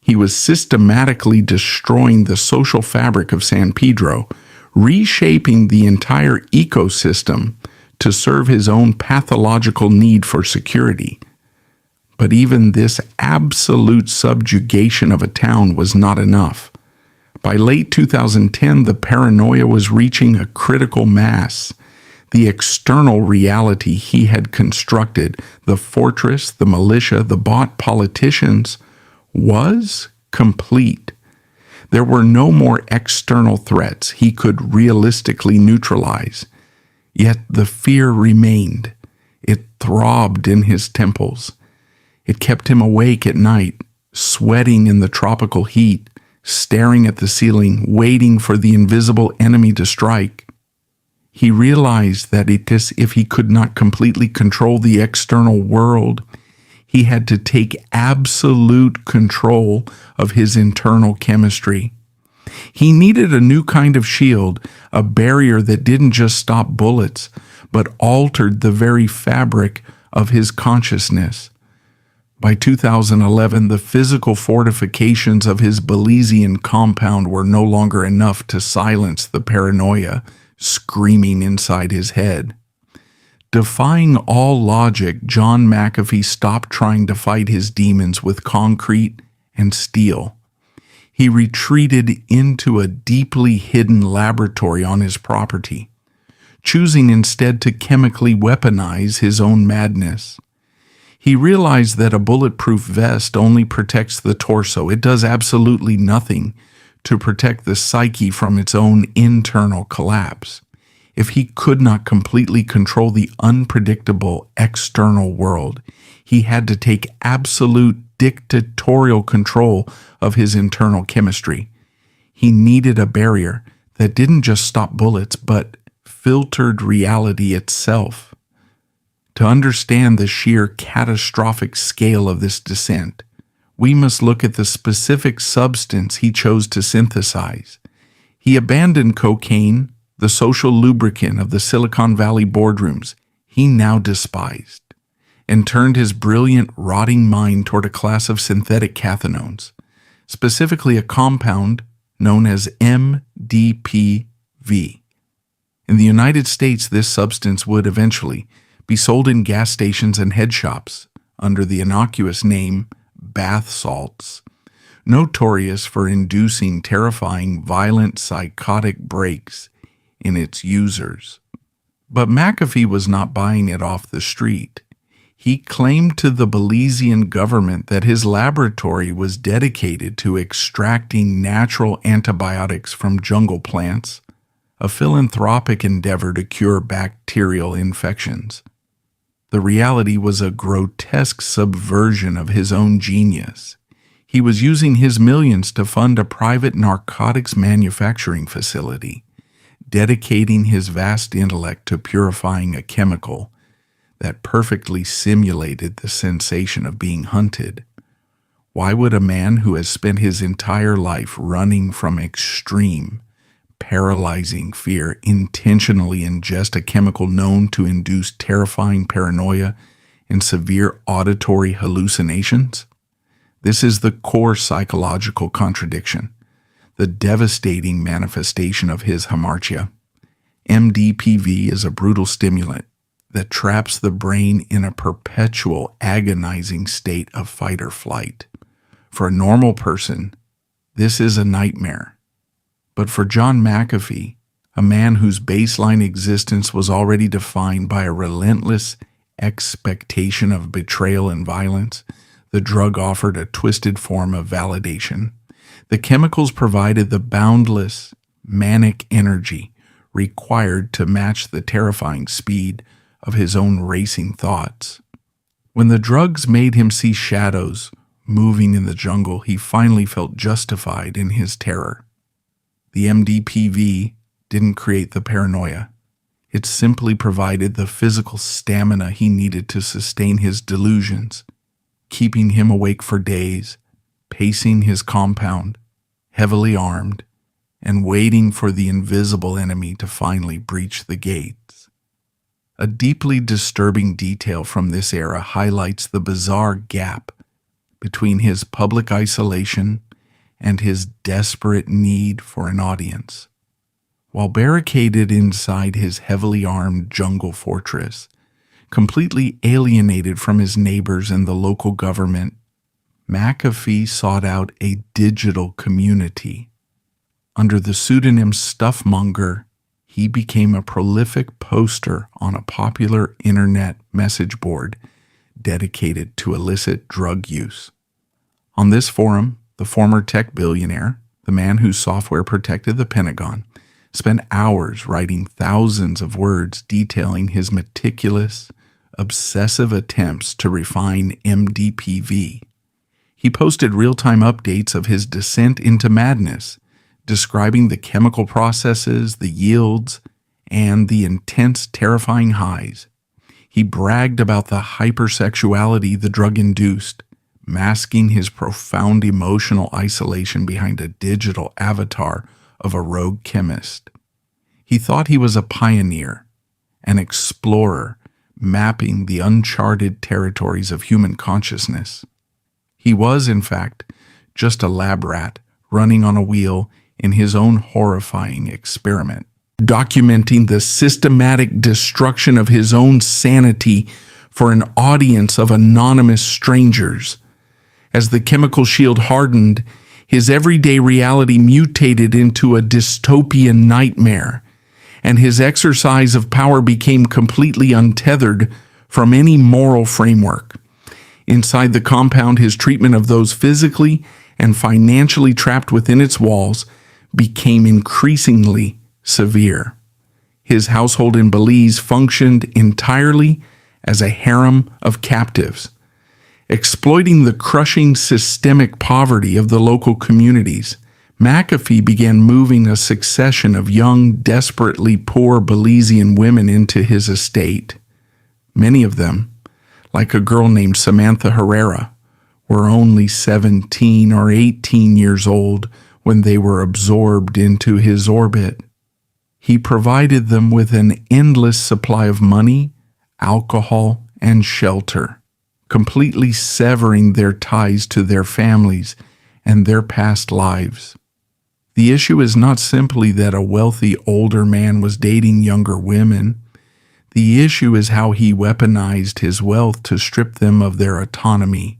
He was systematically destroying the social fabric of San Pedro, reshaping the entire ecosystem to serve his own pathological need for security. But even this absolute subjugation of a town was not enough. By late 2010, the paranoia was reaching a critical mass. The external reality he had constructed, the fortress, the militia, the bought politicians, was complete. There were no more external threats he could realistically neutralize. Yet the fear remained. It throbbed in his temples. It kept him awake at night, sweating in the tropical heat, staring at the ceiling, waiting for the invisible enemy to strike. He realized that if he could not completely control the external world, he had to take absolute control of his internal chemistry. He needed a new kind of shield, a barrier that didn't just stop bullets, but altered the very fabric of his consciousness. By 2011, the physical fortifications of his Belizean compound were no longer enough to silence the paranoia screaming inside his head. Defying all logic, John McAfee stopped trying to fight his demons with concrete and steel. He retreated into a deeply hidden laboratory on his property, choosing instead to chemically weaponize his own madness. He realized that a bulletproof vest only protects the torso. It does absolutely nothing to protect the psyche from its own internal collapse. If he could not completely control the unpredictable external world, he had to take absolute dictatorial control of his internal chemistry. He needed a barrier that didn't just stop bullets, but filtered reality itself. To understand the sheer catastrophic scale of this descent, we must look at the specific substance he chose to synthesize. He abandoned cocaine, the social lubricant of the Silicon Valley boardrooms he now despised, and turned his brilliant, rotting mind toward a class of synthetic cathinones, specifically a compound known as MDPV. In the United States, this substance would eventually be sold in gas stations and head shops under the innocuous name bath salts, notorious for inducing terrifying, violent, psychotic breaks in its users. But McAfee was not buying it off the street. He claimed to the Belizean government that his laboratory was dedicated to extracting natural antibiotics from jungle plants, a philanthropic endeavor to cure bacterial infections. The reality was a grotesque subversion of his own genius. He was using his millions to fund a private narcotics manufacturing facility, dedicating his vast intellect to purifying a chemical that perfectly simulated the sensation of being hunted. Why would a man who has spent his entire life running from extreme, paralyzing fear intentionally ingest a chemical known to induce terrifying paranoia and severe auditory hallucinations? This is the core psychological contradiction, the devastating manifestation of his hamartia. MDPV is a brutal stimulant that traps the brain in a perpetual agonizing state of fight or flight. For a normal person, this is a nightmare. But for John McAfee, a man whose baseline existence was already defined by a relentless expectation of betrayal and violence, the drug offered a twisted form of validation. The chemicals provided the boundless, manic energy required to match the terrifying speed of his own racing thoughts. When the drugs made him see shadows moving in the jungle, he finally felt justified in his terror. The MDPV didn't create the paranoia. It simply provided the physical stamina he needed to sustain his delusions, keeping him awake for days, pacing his compound, heavily armed, and waiting for the invisible enemy to finally breach the gates. A deeply disturbing detail from this era highlights the bizarre gap between his public isolation and his desperate need for an audience. While barricaded inside his heavily armed jungle fortress, completely alienated from his neighbors and the local government, McAfee sought out a digital community. Under the pseudonym Stuffmonger, he became a prolific poster on a popular internet message board dedicated to illicit drug use. On this forum, the former tech billionaire, the man whose software protected the Pentagon, spent hours writing thousands of words detailing his meticulous, obsessive attempts to refine MDPV. He posted real-time updates of his descent into madness, describing the chemical processes, the yields, and the intense, terrifying highs. He bragged about the hypersexuality the drug induced, masking his profound emotional isolation behind a digital avatar of a rogue chemist. He thought he was a pioneer, an explorer, mapping the uncharted territories of human consciousness. He was, in fact, just a lab rat running on a wheel in his own horrifying experiment, documenting the systematic destruction of his own sanity for an audience of anonymous strangers. As the chemical shield hardened, his everyday reality mutated into a dystopian nightmare, and his exercise of power became completely untethered from any moral framework. Inside the compound, his treatment of those physically and financially trapped within its walls became increasingly severe. His household in Belize functioned entirely as a harem of captives, exploiting the crushing systemic poverty of the local communities. McAfee began moving a succession of young, desperately poor Belizean women into his estate. Many of them, like a girl named Samantha Herrera, were only 17 or 18 years old when they were absorbed into his orbit. He provided them with an endless supply of money, alcohol, and shelter, completely severing their ties to their families and their past lives. The issue is not simply that a wealthy older man was dating younger women. The issue is how he weaponized his wealth to strip them of their autonomy.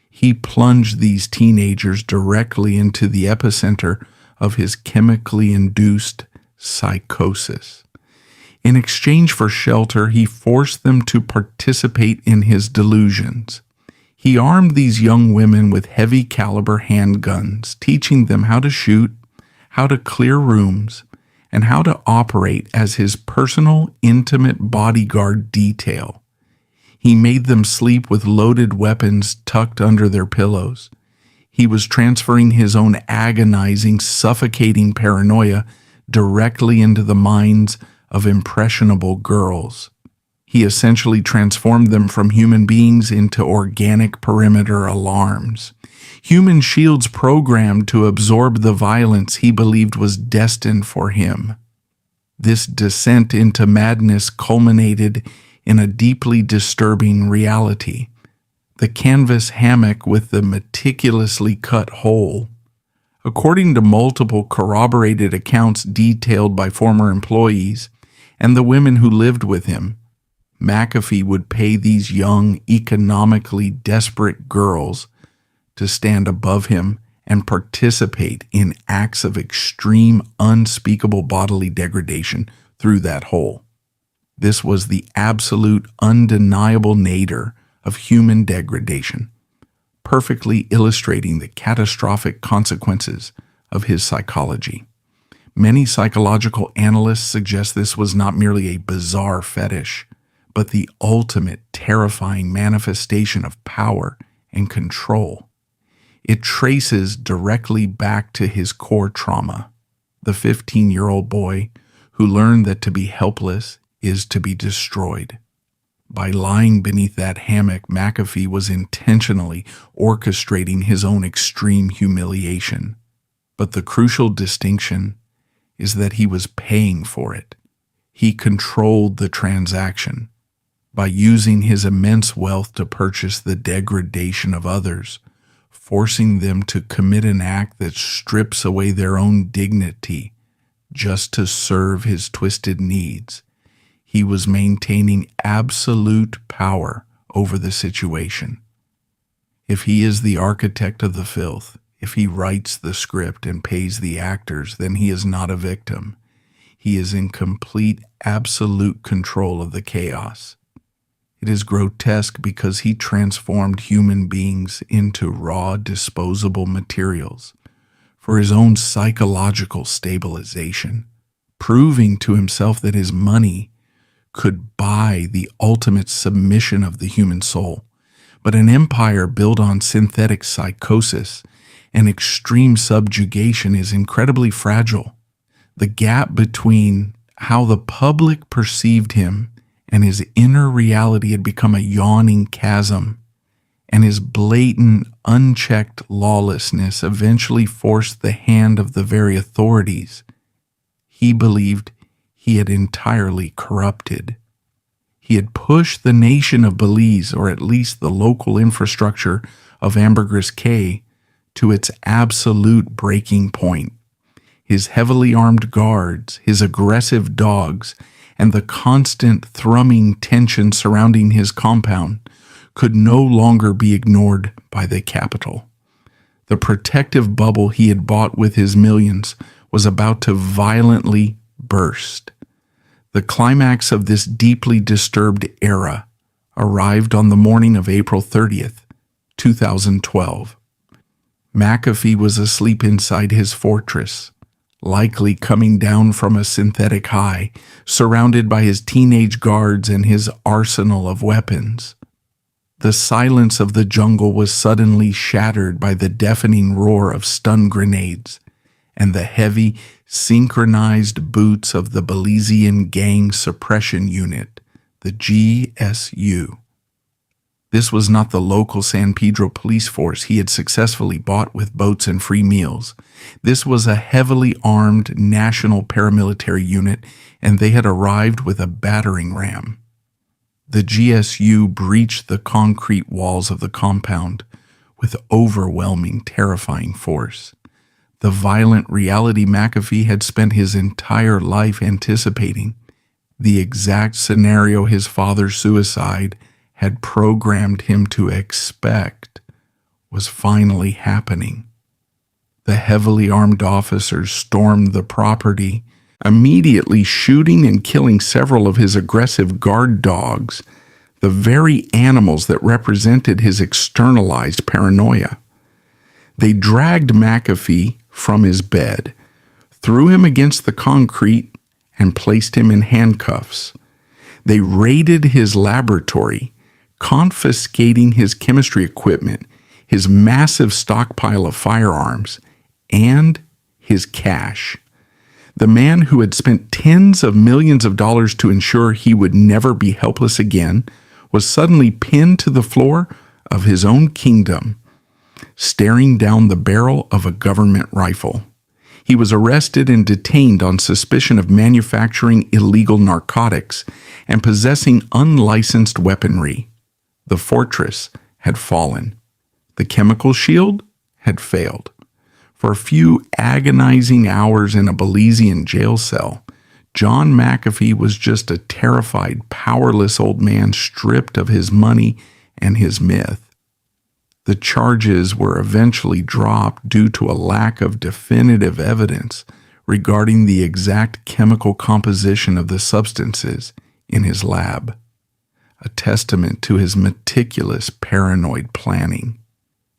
He plunged these teenagers directly into the epicenter of his chemically induced psychosis. In exchange for shelter, he forced them to participate in his delusions. He armed these young women with heavy caliber handguns, teaching them how to shoot, how to clear rooms, and how to operate as his personal, intimate bodyguard detail. He made them sleep with loaded weapons tucked under their pillows. He was transferring his own agonizing, suffocating paranoia directly into the minds of impressionable girls. He essentially transformed them from human beings into organic perimeter alarms, human shields programmed to absorb the violence he believed was destined for him. This descent into madness culminated in a deeply disturbing reality: the canvas hammock with the meticulously cut hole. According to multiple corroborated accounts detailed by former employees and the women who lived with him, McAfee would pay these young, economically desperate girls to stand above him and participate in acts of extreme, unspeakable bodily degradation through that hole. This was the absolute, undeniable nadir of human degradation, perfectly illustrating the catastrophic consequences of his psychology. Many psychological analysts suggest this was not merely a bizarre fetish, but the ultimate terrifying manifestation of power and control. It traces directly back to his core trauma, the 15-year-old boy who learned that to be helpless is to be destroyed. By lying beneath that hammock, McAfee was intentionally orchestrating his own extreme humiliation. But the crucial distinction is that he was paying for it. He controlled the transaction. By using his immense wealth to purchase the degradation of others forcing them to commit an act that strips away their own dignity just to serve his twisted needs. He was maintaining absolute power over the situation. If he is the architect of the filth, if he writes the script and pays the actors, then he is not a victim. He is in complete, absolute control of the chaos. It is grotesque because he transformed human beings into raw, disposable materials for his own psychological stabilization, proving to himself that his money could buy the ultimate submission of the human soul. But an empire built on synthetic psychosis and extreme subjugation is incredibly fragile. The gap between how the public perceived him and his inner reality had become a yawning chasm, and his blatant, unchecked lawlessness eventually forced the hand of the very authorities he believed he had entirely corrupted. He had pushed the nation of Belize, or at least the local infrastructure of Ambergris Caye, to its absolute breaking point. His heavily armed guards, his aggressive dogs, and the constant thrumming tension surrounding his compound could no longer be ignored by the capital. The protective bubble he had bought with his millions was about to violently burst. The climax of this deeply disturbed era arrived on the morning of April 30th, 2012. McAfee was asleep inside his fortress, likely coming down from a synthetic high, surrounded by his teenage guards and his arsenal of weapons. The silence of the jungle was suddenly shattered by the deafening roar of stun grenades and the heavy, synchronized boots of the Belizean Gang Suppression Unit, the GSU. This was not the local San Pedro police force he had successfully bought with boats and free meals. This was a heavily armed national paramilitary unit, and they had arrived with a battering ram. The GSU breached the concrete walls of the compound with overwhelming, terrifying force. The violent reality McAfee had spent his entire life anticipating, the exact scenario his father's suicide had programmed him to expect, was finally happening. The heavily armed officers stormed the property, immediately shooting and killing several of his aggressive guard dogs, the very animals that represented his externalized paranoia. They dragged McAfee from his bed, threw him against the concrete, and placed him in handcuffs. They raided his laboratory, confiscating his chemistry equipment, his massive stockpile of firearms, and his cash. The man who had spent tens of millions of dollars to ensure he would never be helpless again was suddenly pinned to the floor of his own kingdom, staring down the barrel of a government rifle. He was arrested and detained on suspicion of manufacturing illegal narcotics and possessing unlicensed weaponry. The fortress had fallen. The chemical shield had failed. For a few agonizing hours in a Belizean jail cell, John McAfee was just a terrified, powerless old man stripped of his money and his myth. The charges were eventually dropped due to a lack of definitive evidence regarding the exact chemical composition of the substances in his lab, a testament to his meticulous paranoid planning.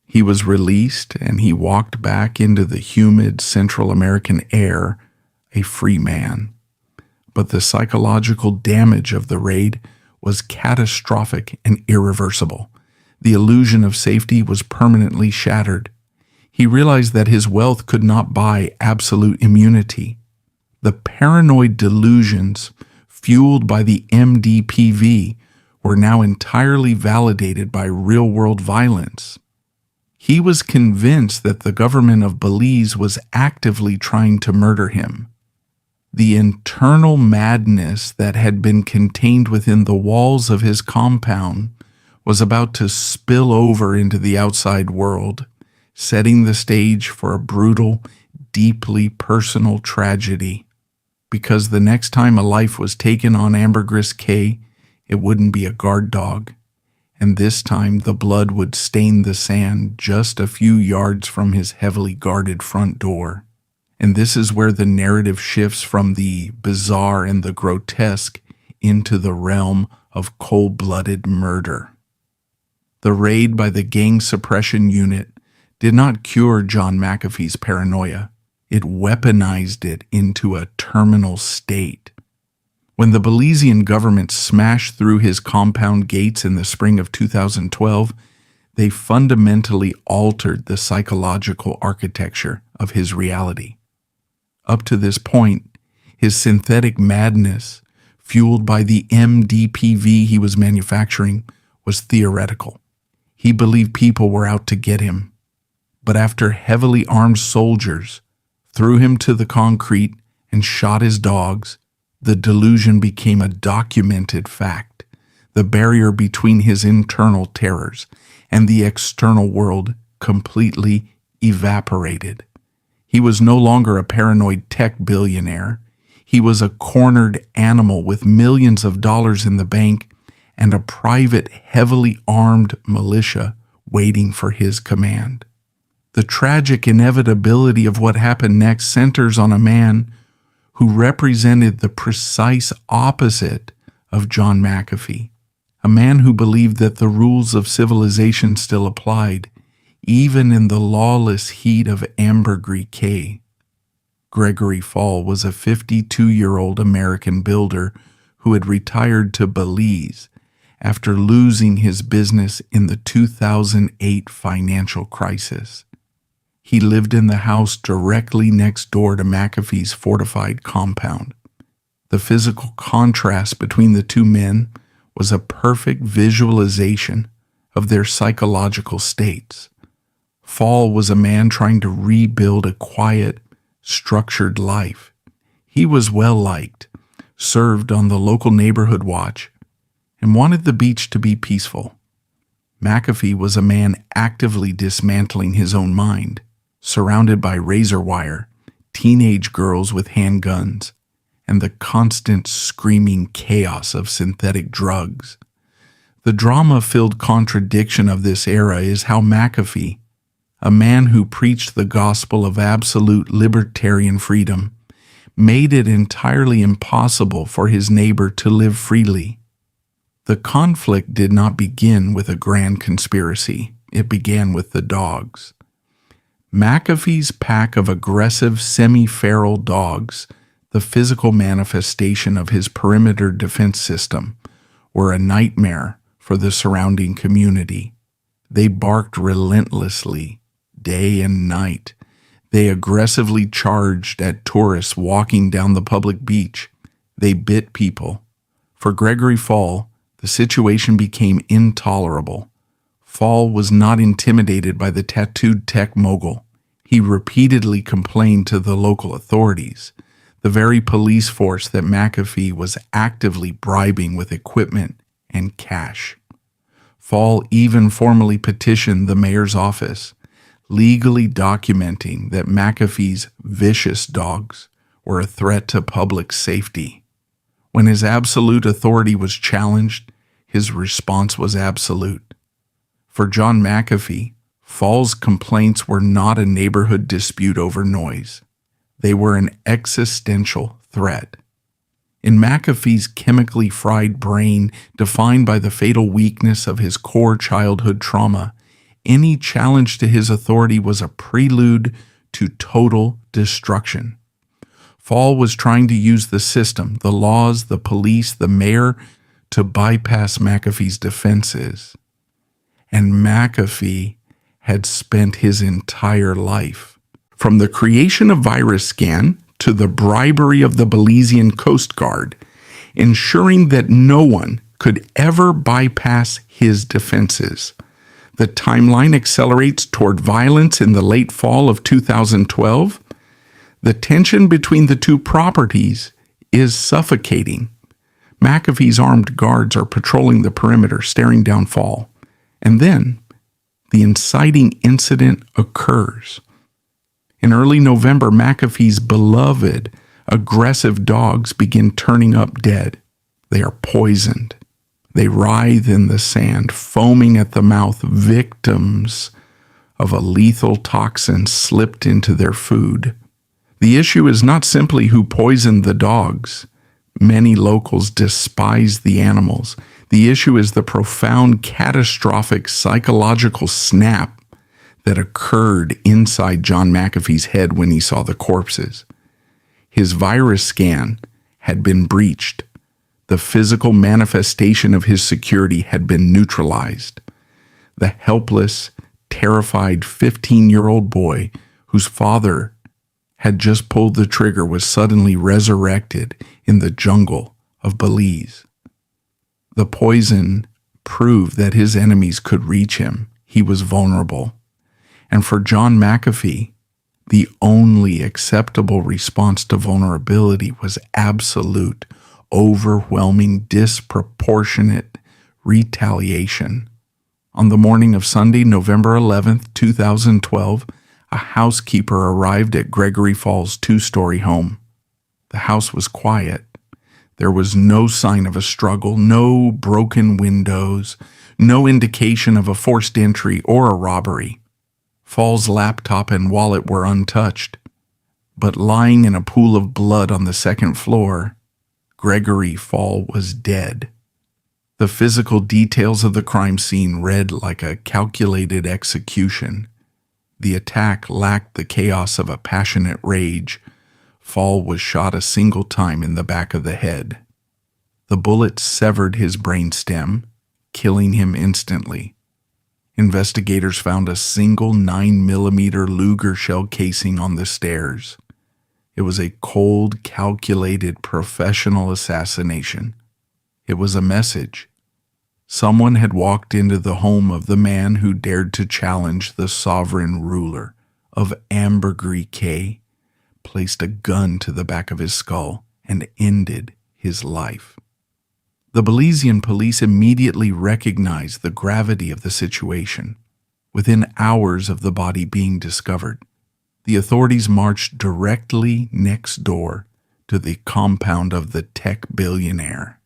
He was released and he walked back into the humid Central American air, a free man. But the psychological damage of the raid was catastrophic and irreversible. The illusion of safety was permanently shattered. He realized that his wealth could not buy absolute immunity. The paranoid delusions fueled by the MDPV were now entirely validated by real-world violence. He was convinced that the government of Belize was actively trying to murder him. The internal madness that had been contained within the walls of his compound was about to spill over into the outside world, setting the stage for a brutal, deeply personal tragedy. Because the next time a life was taken on Ambergris Caye, it wouldn't be a guard dog. And this time the blood would stain the sand just a few yards from his heavily guarded front door. And this is where the narrative shifts from the bizarre and the grotesque into the realm of cold-blooded murder. The raid by the gang suppression unit did not cure John McAfee's paranoia. It weaponized it into a terminal state. When the Belizean government smashed through his compound gates in the spring of 2012, they fundamentally altered the psychological architecture of his reality. Up to this point, his synthetic madness, fueled by the MDPV he was manufacturing, was theoretical. He believed people were out to get him. But after heavily armed soldiers threw him to the concrete and shot his dogs, the delusion became a documented fact. The barrier between his internal terrors and the external world completely evaporated. He was no longer a paranoid tech billionaire. He was a cornered animal with millions of dollars in the bank and a private, heavily armed militia waiting for his command. The tragic inevitability of what happened next centers on a man who represented the precise opposite of John McAfee, a man who believed that the rules of civilization still applied, even in the lawless heat of Ambergris Caye. Gregory Fall was a 52-year-old American builder who had retired to Belize after losing his business in the 2008 financial crisis. He lived in the house directly next door to McAfee's fortified compound. The physical contrast between the two men was a perfect visualization of their psychological states. Fall was a man trying to rebuild a quiet, structured life. He was well-liked, served on the local neighborhood watch, and wanted the beach to be peaceful. McAfee was a man actively dismantling his own mind, surrounded by razor wire, teenage girls with handguns, and the constant screaming chaos of synthetic drugs. The drama-filled contradiction of this era is how McAfee, a man who preached the gospel of absolute libertarian freedom, made it entirely impossible for his neighbor to live freely. The conflict did not begin with a grand conspiracy. It began with the dogs. McAfee's pack of aggressive, semi-feral dogs, the physical manifestation of his perimeter defense system, were a nightmare for the surrounding community. They barked relentlessly, day and night. They aggressively charged at tourists walking down the public beach. They bit people. For Gregory Fall, the situation became intolerable. Fall was not intimidated by the tattooed tech mogul. He repeatedly complained to the local authorities, the very police force that McAfee was actively bribing with equipment and cash. Fall even formally petitioned the mayor's office, legally documenting that McAfee's vicious dogs were a threat to public safety. When his absolute authority was challenged, his response was absolute. For John McAfee, Fall's complaints were not a neighborhood dispute over noise. They were an existential threat. In McAfee's chemically fried brain, defined by the fatal weakness of his core childhood trauma, any challenge to his authority was a prelude to total destruction. Fall was trying to use the system, the laws, the police, the mayor, to bypass McAfee's defenses. And McAfee had spent his entire life, from the creation of VirusScan to the bribery of the Belizean Coast Guard, ensuring that no one could ever bypass his defenses. The timeline accelerates toward violence in the late fall of 2012. The tension between the two properties is suffocating. McAfee's armed guards are patrolling the perimeter, staring down Fall. And then, the inciting incident occurs. In early November, McAfee's beloved, aggressive dogs begin turning up dead. They are poisoned. They writhe in the sand, foaming at the mouth, victims of a lethal toxin slipped into their food. The issue is not simply who poisoned the dogs. Many locals despise the animals. The issue is the profound, catastrophic psychological snap that occurred inside John McAfee's head when he saw the corpses. His virus scan had been breached. The physical manifestation of his security had been neutralized. The helpless, terrified 15-year-old boy whose father had just pulled the trigger was suddenly resurrected in the jungle of Belize. The poison proved that his enemies could reach him. He was vulnerable. And for John McAfee, the only acceptable response to vulnerability was absolute, overwhelming, disproportionate retaliation. On the morning of Sunday, November 11th, 2012, a housekeeper arrived at Gregory Falls' two-story home. The house was quiet. There was no sign of a struggle, no broken windows, no indication of a forced entry or a robbery. Fall's laptop and wallet were untouched, but lying in a pool of blood on the second floor, Gregory Fall was dead. The physical details of the crime scene read like a calculated execution. The attack lacked the chaos of a passionate rage. Fall was shot a single time in the back of the head. The bullet severed his brainstem, killing him instantly. Investigators found a single 9mm Luger shell casing on the stairs. It was a cold, calculated, professional assassination. It was a message. Someone had walked into the home of the man who dared to challenge the sovereign ruler of Ambergris Caye, placed a gun to the back of his skull, and ended his life. The Belizean police immediately recognized the gravity of the situation. Within hours of the body being discovered, the authorities marched directly next door to the compound of the tech billionaire.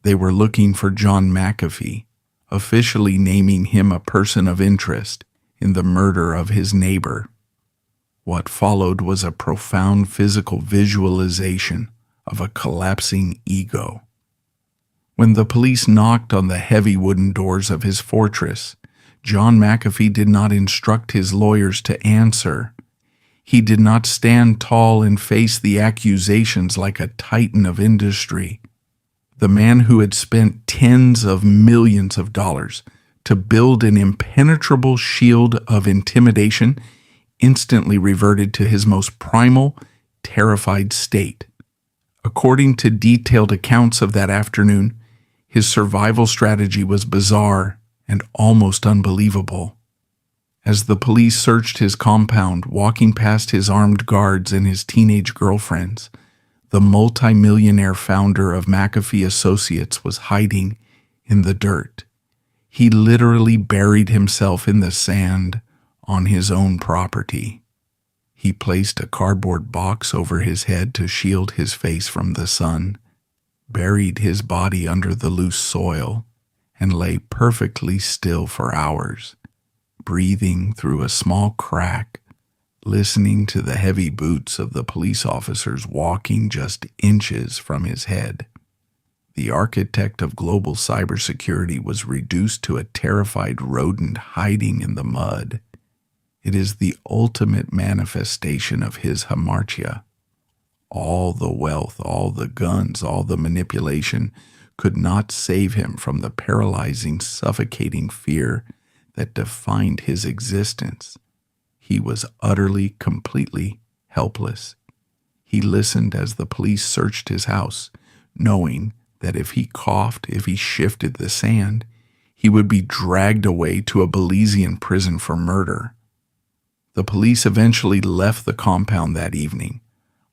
They were looking for John McAfee, officially naming him a person of interest in the murder of his neighbor. What followed was a profound physical visualization of a collapsing ego. When the police knocked on the heavy wooden doors of his fortress, John McAfee did not instruct his lawyers to answer. He did not stand tall and face the accusations like a titan of industry. The man who had spent tens of millions of dollars to build an impenetrable shield of intimidation instantly reverted to his most primal, terrified state. According to detailed accounts of that afternoon, his survival strategy was bizarre and almost unbelievable. As the police searched his compound, walking past his armed guards and his teenage girlfriends, the multimillionaire founder of McAfee Associates was hiding in the dirt. He literally buried himself in the sand on his own property. He placed a cardboard box over his head to shield his face from the sun, buried his body under the loose soil, and lay perfectly still for hours, breathing through a small crack, listening to the heavy boots of the police officers walking just inches from his head. The architect of global cybersecurity was reduced to a terrified rodent hiding in the mud. It is the ultimate manifestation of his hamartia. All the wealth, all the guns, all the manipulation could not save him from the paralyzing, suffocating fear that defined his existence. He was utterly, completely helpless. He listened as the police searched his house, knowing that if he coughed, if he shifted the sand, he would be dragged away to a Belizean prison for murder. The police eventually left the compound that evening,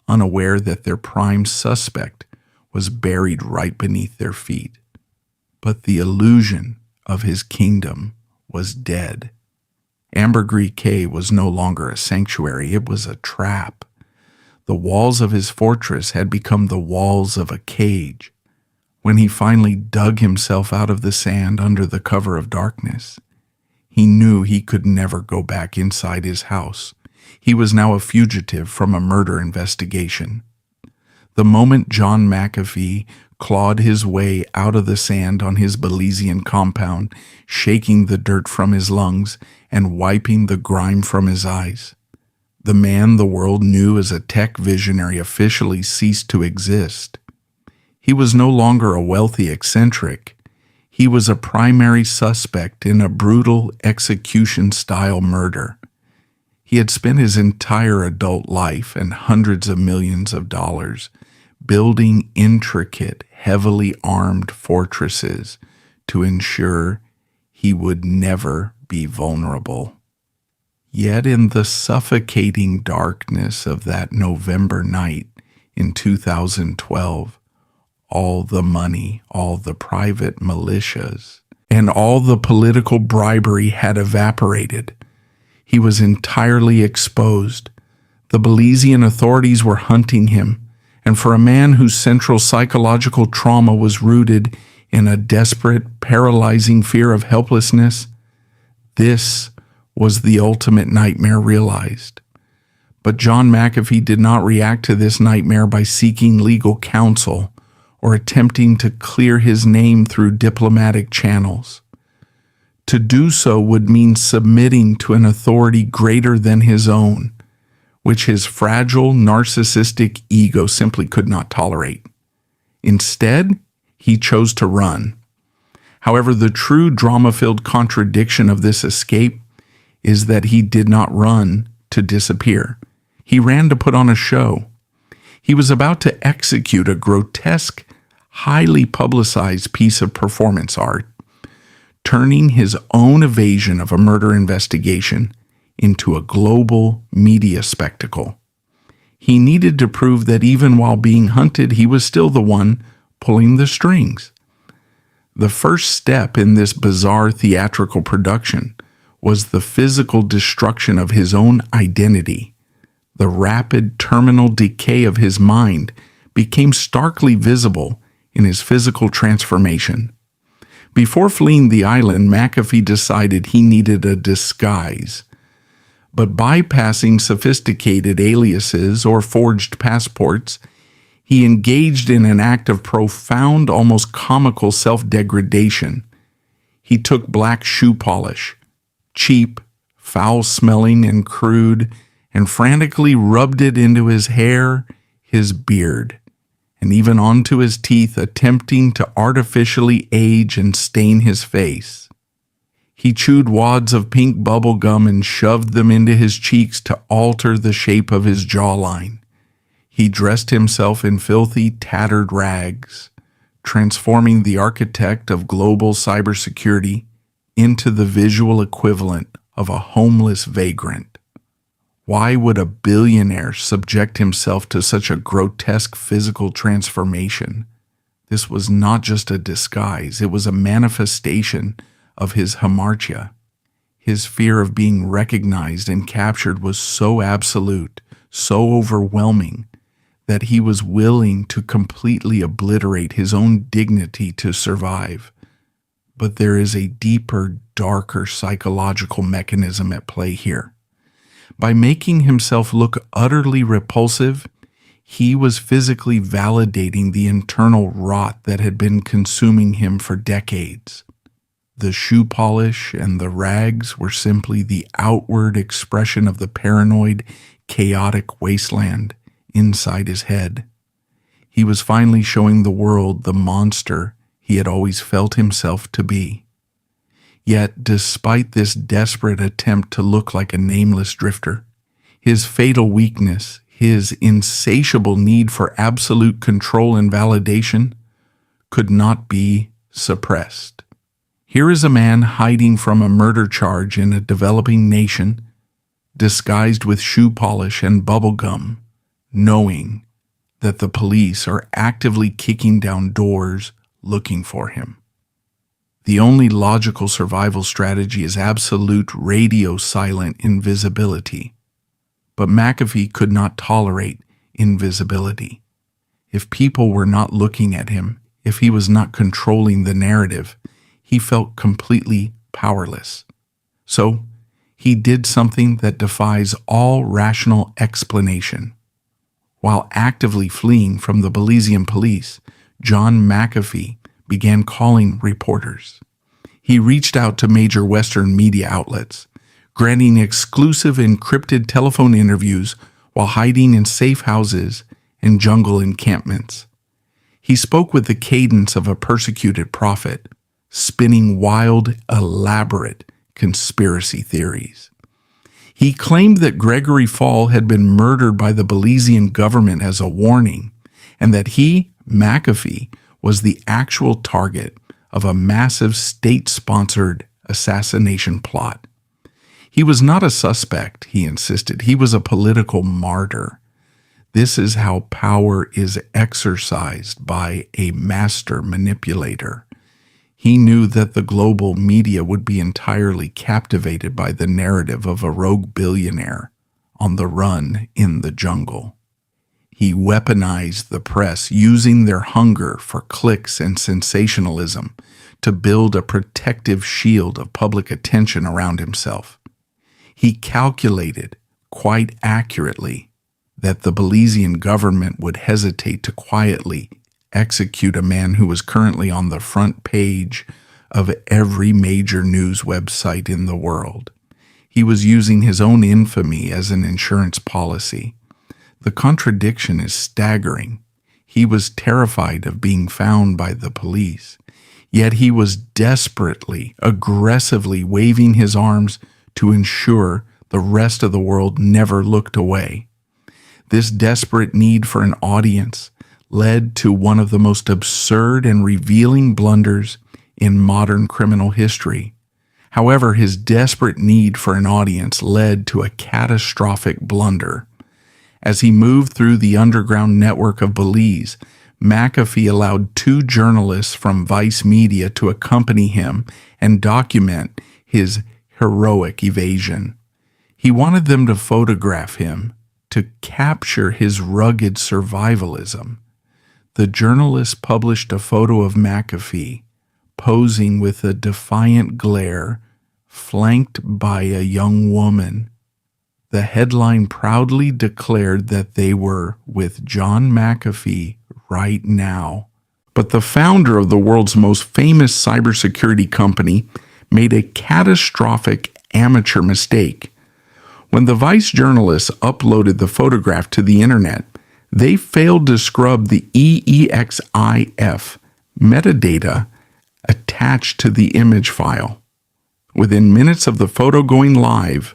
unaware that their prime suspect was buried right beneath their feet. But the illusion of his kingdom was dead. Ambergris Caye was no longer a sanctuary, it was a trap. The walls of his fortress had become the walls of a cage. When he finally dug himself out of the sand under the cover of darkness, he knew he could never go back inside his house. He was now a fugitive from a murder investigation. The moment John McAfee clawed his way out of the sand on his Belizean compound, shaking the dirt from his lungs and wiping the grime from his eyes, the man the world knew as a tech visionary officially ceased to exist. He was no longer a wealthy eccentric. He was a primary suspect in a brutal execution-style murder. He had spent his entire adult life and hundreds of millions of dollars building intricate, heavily armed fortresses to ensure he would never be vulnerable. Yet in the suffocating darkness of that November night in 2012, all the money, all the private militias, and all the political bribery had evaporated. He was entirely exposed. The Belizean authorities were hunting him, and for a man whose central psychological trauma was rooted in a desperate, paralyzing fear of helplessness, this was the ultimate nightmare realized. But John McAfee did not react to this nightmare by seeking legal counsel or attempting to clear his name through diplomatic channels. To do so would mean submitting to an authority greater than his own, which his fragile, narcissistic ego simply could not tolerate. Instead, he chose to run. However, the true drama-filled contradiction of this escape is that he did not run to disappear. He ran to put on a show. He was about to execute a grotesque, highly publicized piece of performance art, turning his own evasion of a murder investigation into a global media spectacle. He needed to prove that even while being hunted, he was still the one pulling the strings. The first step in this bizarre theatrical production was the physical destruction of his own identity. The rapid terminal decay of his mind became starkly visible in his physical transformation. Before fleeing the island, McAfee decided he needed a disguise. But bypassing sophisticated aliases or forged passports, he engaged in an act of profound, almost comical self-degradation. He took black shoe polish, cheap, foul-smelling and crude, and frantically rubbed it into his hair, his beard, and even onto his teeth, attempting to artificially age and stain his face. He chewed wads of pink bubble gum and shoved them into his cheeks to alter the shape of his jawline. He dressed himself in filthy, tattered rags, transforming the architect of global cybersecurity into the visual equivalent of a homeless vagrant. Why would a billionaire subject himself to such a grotesque physical transformation? This was not just a disguise, it was a manifestation of his hamartia. His fear of being recognized and captured was so absolute, so overwhelming, that he was willing to completely obliterate his own dignity to survive. But there is a deeper, darker psychological mechanism at play here. By making himself look utterly repulsive, he was physically validating the internal rot that had been consuming him for decades. The shoe polish and the rags were simply the outward expression of the paranoid, chaotic wasteland inside his head. He was finally showing the world the monster he had always felt himself to be. Yet, despite this desperate attempt to look like a nameless drifter, his fatal weakness, his insatiable need for absolute control and validation, could not be suppressed. Here is a man hiding from a murder charge in a developing nation, disguised with shoe polish and bubble gum, knowing that the police are actively kicking down doors looking for him. The only logical survival strategy is absolute radio silent invisibility. But McAfee could not tolerate invisibility. If people were not looking at him, if he was not controlling the narrative, he felt completely powerless. So, he did something that defies all rational explanation. While actively fleeing from the Belizean police, John McAfee began calling reporters. He reached out to major Western media outlets, granting exclusive encrypted telephone interviews while hiding in safe houses and jungle encampments. He spoke with the cadence of a persecuted prophet, spinning wild, elaborate conspiracy theories. He claimed that Gregory Fall had been murdered by the Belizean government as a warning, and that he, McAfee, was the actual target of a massive state-sponsored assassination plot. He was not a suspect, he insisted. He was a political martyr. This is how power is exercised by a master manipulator. He knew that the global media would be entirely captivated by the narrative of a rogue billionaire on the run in the jungle. He weaponized the press, using their hunger for clicks and sensationalism to build a protective shield of public attention around himself. He calculated, quite accurately, that the Belizean government would hesitate to quietly execute a man who was currently on the front page of every major news website in the world. He was using his own infamy as an insurance policy. The contradiction is staggering. He was terrified of being found by the police, yet he was desperately, aggressively waving his arms to ensure the rest of the world never looked away. This desperate need for an audience led to one of the most absurd and revealing blunders in modern criminal history. However, his desperate need for an audience led to a catastrophic blunder. As he moved through the underground network of Belize, McAfee allowed 2 journalists from Vice Media to accompany him and document his heroic evasion. He wanted them to photograph him, to capture his rugged survivalism. The journalists published a photo of McAfee posing with a defiant glare, flanked by a young woman. The headline proudly declared that they were with John McAfee right now. But the founder of the world's most famous cybersecurity company made a catastrophic amateur mistake. When the Vice journalists uploaded the photograph to the internet, they failed to scrub the EEXIF metadata attached to the image file. Within minutes of the photo going live,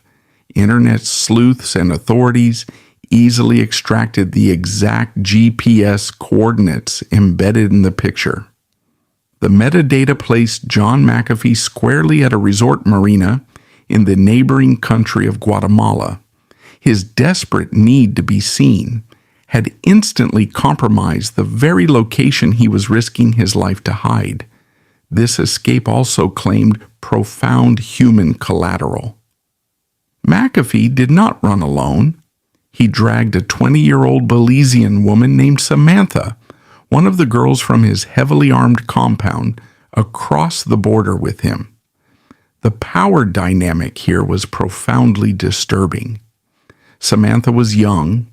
internet sleuths and authorities easily extracted the exact GPS coordinates embedded in the picture. The metadata placed John McAfee squarely at a resort marina in the neighboring country of Guatemala. His desperate need to be seen had instantly compromised the very location he was risking his life to hide. This escape also claimed profound human collateral. McAfee did not run alone. He dragged a 20-year-old Belizean woman named Samantha, one of the girls from his heavily armed compound, across the border with him. The power dynamic here was profoundly disturbing. Samantha was young,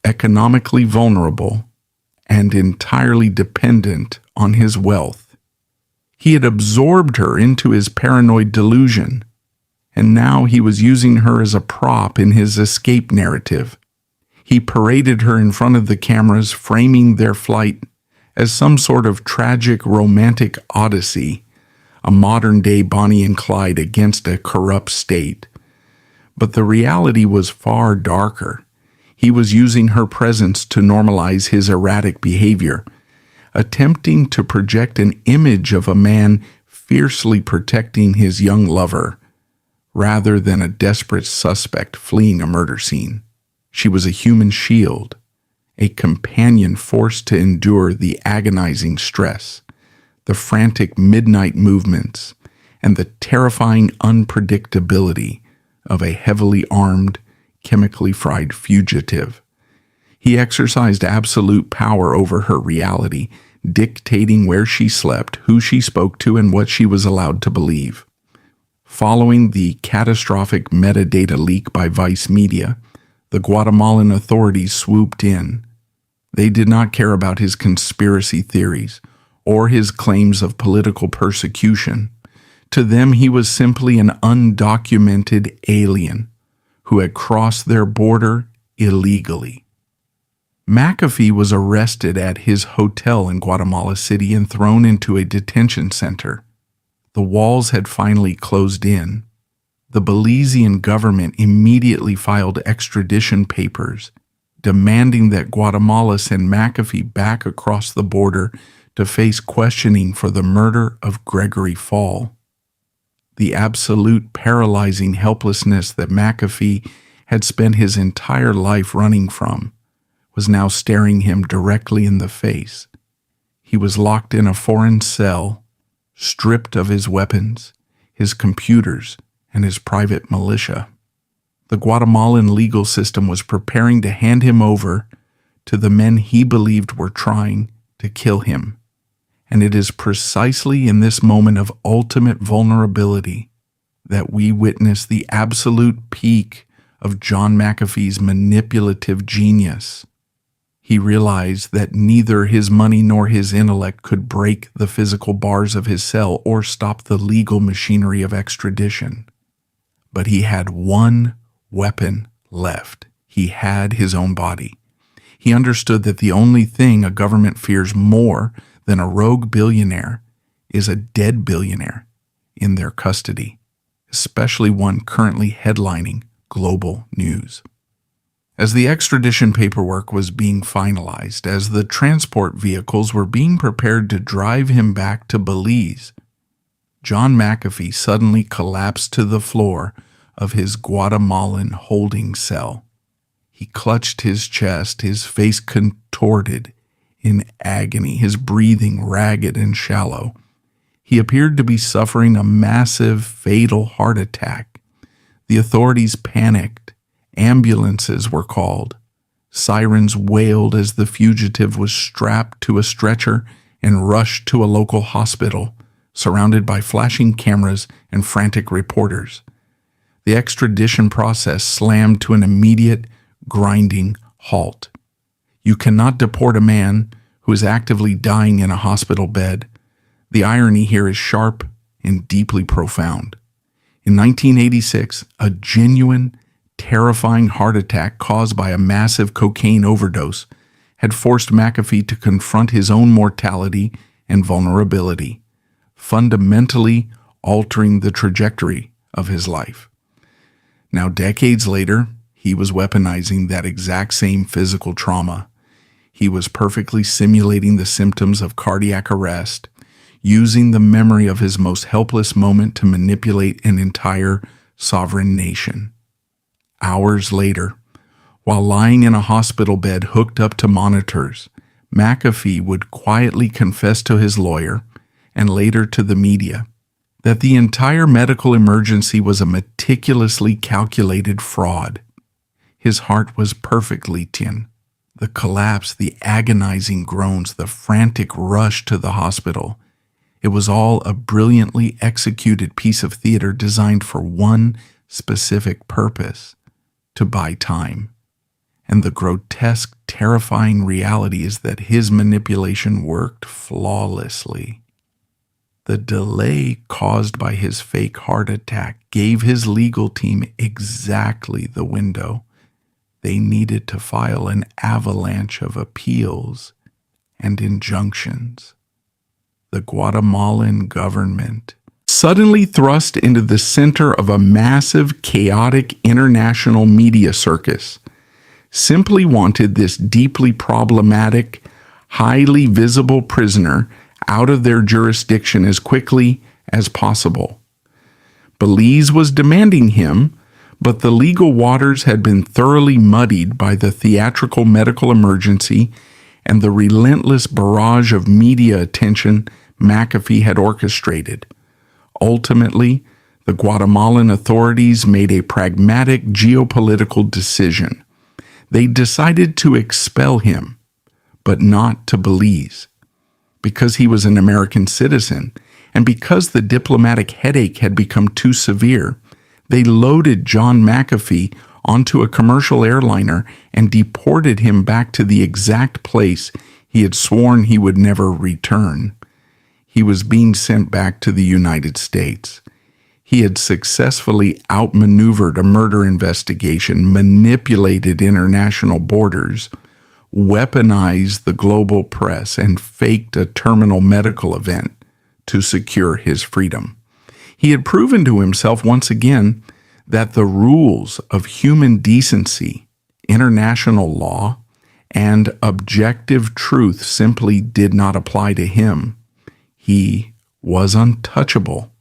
economically vulnerable, and entirely dependent on his wealth. He had absorbed her into his paranoid delusion, and now he was using her as a prop in his escape narrative. He paraded her in front of the cameras, framing their flight as some sort of tragic romantic odyssey, a modern-day Bonnie and Clyde against a corrupt state. But the reality was far darker. He was using her presence to normalize his erratic behavior, attempting to project an image of a man fiercely protecting his young lover, rather than a desperate suspect fleeing a murder scene. She was a human shield, a companion forced to endure the agonizing stress, the frantic midnight movements, and the terrifying unpredictability of a heavily armed, chemically fried fugitive. He exercised absolute power over her reality, dictating where she slept, who she spoke to, and what she was allowed to believe. Following the catastrophic metadata leak by Vice Media, the Guatemalan authorities swooped in. They did not care about his conspiracy theories or his claims of political persecution. To them, he was simply an undocumented alien who had crossed their border illegally. McAfee was arrested at his hotel in Guatemala City and thrown into a detention center. The walls had finally closed in. The Belizean government immediately filed extradition papers, demanding that Guatemala send McAfee back across the border to face questioning for the murder of Gregory Fall. The absolute paralyzing helplessness that McAfee had spent his entire life running from was now staring him directly in the face. He was locked in a foreign cell, stripped of his weapons, his computers, and his private militia. The Guatemalan legal system was preparing to hand him over to the men he believed were trying to kill him. And it is precisely in this moment of ultimate vulnerability that we witness the absolute peak of John McAfee's manipulative genius. He realized that neither his money nor his intellect could break the physical bars of his cell or stop the legal machinery of extradition. But he had one weapon left. He had his own body. He understood that the only thing a government fears more than a rogue billionaire is a dead billionaire in their custody, especially one currently headlining global news. As the extradition paperwork was being finalized, as the transport vehicles were being prepared to drive him back to Belize, John McAfee suddenly collapsed to the floor of his Guatemalan holding cell. He clutched his chest, his face contorted in agony, his breathing ragged and shallow. He appeared to be suffering a massive, fatal heart attack. The authorities panicked. Ambulances were called. Sirens wailed as the fugitive was strapped to a stretcher and rushed to a local hospital, surrounded by flashing cameras and frantic reporters. The extradition process slammed to an immediate, grinding halt. You cannot deport a man who is actively dying in a hospital bed. The irony here is sharp and deeply profound. In 1986, a genuine, terrifying heart attack caused by a massive cocaine overdose had forced McAfee to confront his own mortality and vulnerability, fundamentally altering the trajectory of his life. Now, decades later, he was weaponizing that exact same physical trauma. He was perfectly simulating the symptoms of cardiac arrest, using the memory of his most helpless moment to manipulate an entire sovereign nation. Hours later, while lying in a hospital bed hooked up to monitors, McAfee would quietly confess to his lawyer, and later to the media, that the entire medical emergency was a meticulously calculated fraud. His heart was perfectly tin. The collapse, the agonizing groans, the frantic rush to the hospital. It was all a brilliantly executed piece of theater designed for one specific purpose: to buy time. And the grotesque, terrifying reality is that his manipulation worked flawlessly. The delay caused by his fake heart attack gave his legal team exactly the window they needed to file an avalanche of appeals and injunctions. The Guatemalan government, suddenly thrust into the center of a massive, chaotic international media circus, simply wanted this deeply problematic, highly visible prisoner out of their jurisdiction as quickly as possible. Belize was demanding him, but the legal waters had been thoroughly muddied by the theatrical medical emergency and the relentless barrage of media attention McAfee had orchestrated. Ultimately, the Guatemalan authorities made a pragmatic geopolitical decision. They decided to expel him, but not to Belize. Because he was an American citizen, and because the diplomatic headache had become too severe, they loaded John McAfee onto a commercial airliner and deported him back to the exact place he had sworn he would never return. He was being sent back to the United States. He had successfully outmaneuvered a murder investigation, manipulated international borders, weaponized the global press, and faked a terminal medical event to secure his freedom. He had proven to himself once again that the rules of human decency, international law, and objective truth simply did not apply to him. He was untouchable.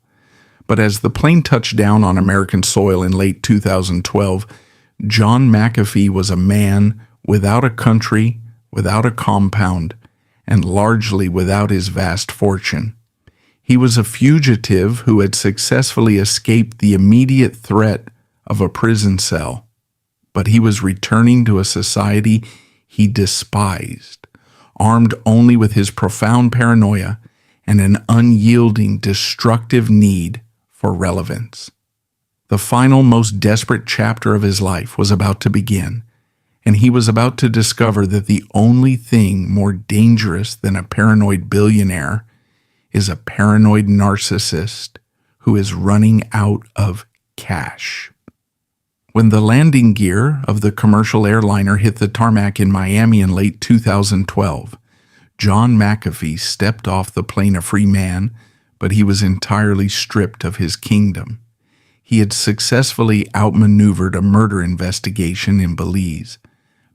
But as the plane touched down on American soil in late 2012, John McAfee was a man without a country, without a compound, and largely without his vast fortune. He was a fugitive who had successfully escaped the immediate threat of a prison cell, but he was returning to a society he despised, armed only with his profound paranoia and an unyielding, destructive need for relevance. The final, most desperate chapter of his life was about to begin, and he was about to discover that the only thing more dangerous than a paranoid billionaire is a paranoid narcissist who is running out of cash. When the landing gear of the commercial airliner hit the tarmac in Miami in late 2012, John McAfee stepped off the plane a free man, but he was entirely stripped of his kingdom. He had successfully outmaneuvered a murder investigation in Belize,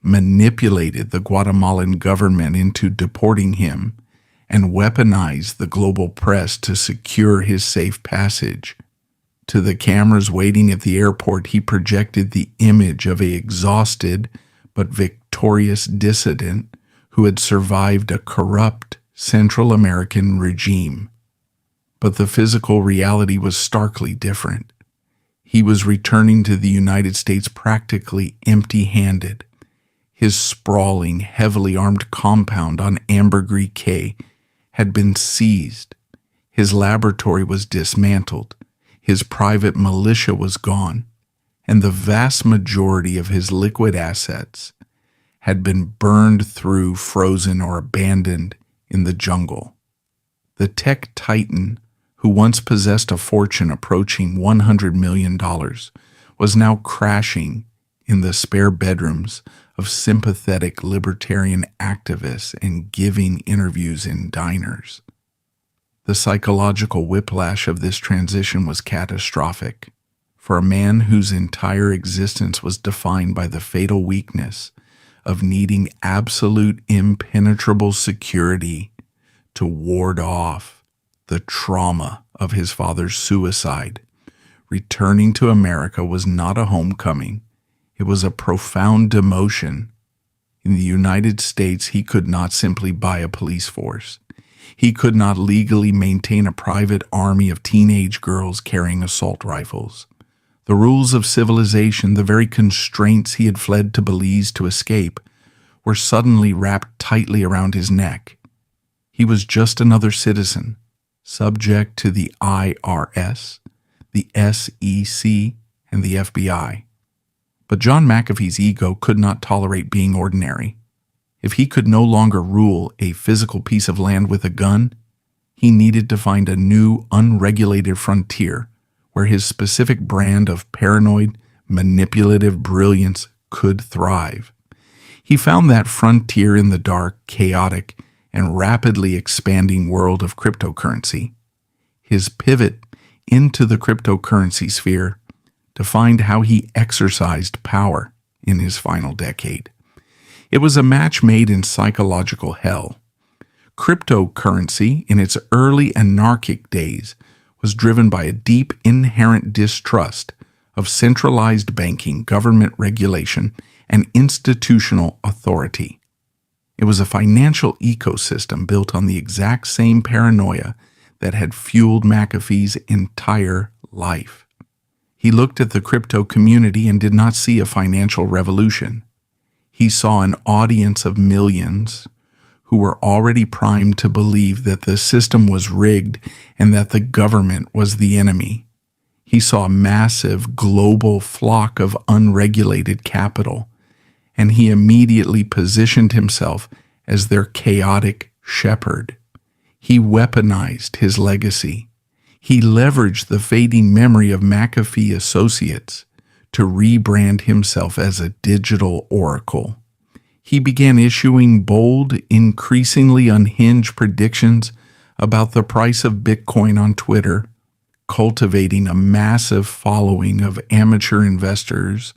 manipulated the Guatemalan government into deporting him, and weaponized the global press to secure his safe passage. To the cameras waiting at the airport, he projected the image of an exhausted but victorious dissident who had survived a corrupt Central American regime. But the physical reality was starkly different. He was returning to the United States practically empty-handed. His sprawling, heavily armed compound on Ambergris Cay had been seized. His laboratory was dismantled. His private militia was gone. And the vast majority of his liquid assets had been burned through, frozen, or abandoned in the jungle. The tech titan, who once possessed a fortune approaching $100 million, was now crashing in the spare bedrooms of sympathetic libertarian activists and giving interviews in diners. The psychological whiplash of this transition was catastrophic. For a man whose entire existence was defined by the fatal weakness of needing absolute impenetrable security to ward off the trauma of his father's suicide, returning to America was not a homecoming. It was a profound demotion. In the United States, he could not simply buy a police force. He could not legally maintain a private army of teenage girls carrying assault rifles. The rules of civilization, the very constraints he had fled to Belize to escape, were suddenly wrapped tightly around his neck. He was just another citizen, subject to the IRS, the SEC, and the FBI. But John McAfee's ego could not tolerate being ordinary. If he could no longer rule a physical piece of land with a gun, he needed to find a new, unregulated frontier where his specific brand of paranoid, manipulative brilliance could thrive. He found that frontier in the dark, chaotic, and rapidly expanding world of cryptocurrency. His pivot into the cryptocurrency sphere defined how he exercised power in his final decade. It was a match made in psychological hell. Cryptocurrency, in its early anarchic days, was driven by a deep inherent distrust of centralized banking, government regulation, and institutional authority. It was a financial ecosystem built on the exact same paranoia that had fueled McAfee's entire life. He looked at the crypto community and did not see a financial revolution. He saw an audience of millions who were already primed to believe that the system was rigged and that the government was the enemy. He saw a massive global flock of unregulated capital, and he immediately positioned himself as their chaotic shepherd. He weaponized his legacy. He leveraged the fading memory of McAfee associates to rebrand himself as a digital oracle. He began issuing bold, increasingly unhinged predictions about the price of Bitcoin on Twitter, cultivating a massive following of amateur investors,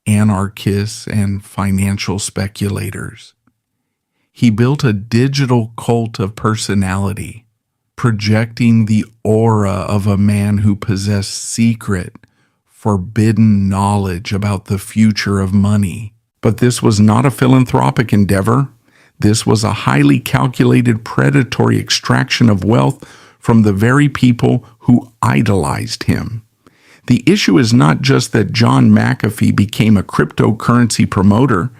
anarchists, and financial speculators. He built a digital cult of personality, projecting the aura of a man who possessed secret, forbidden knowledge about the future of money. But this was not a philanthropic endeavor. This was a highly calculated predatory extraction of wealth from the very people who idolized him. The issue is not just that John McAfee became a cryptocurrency promoter.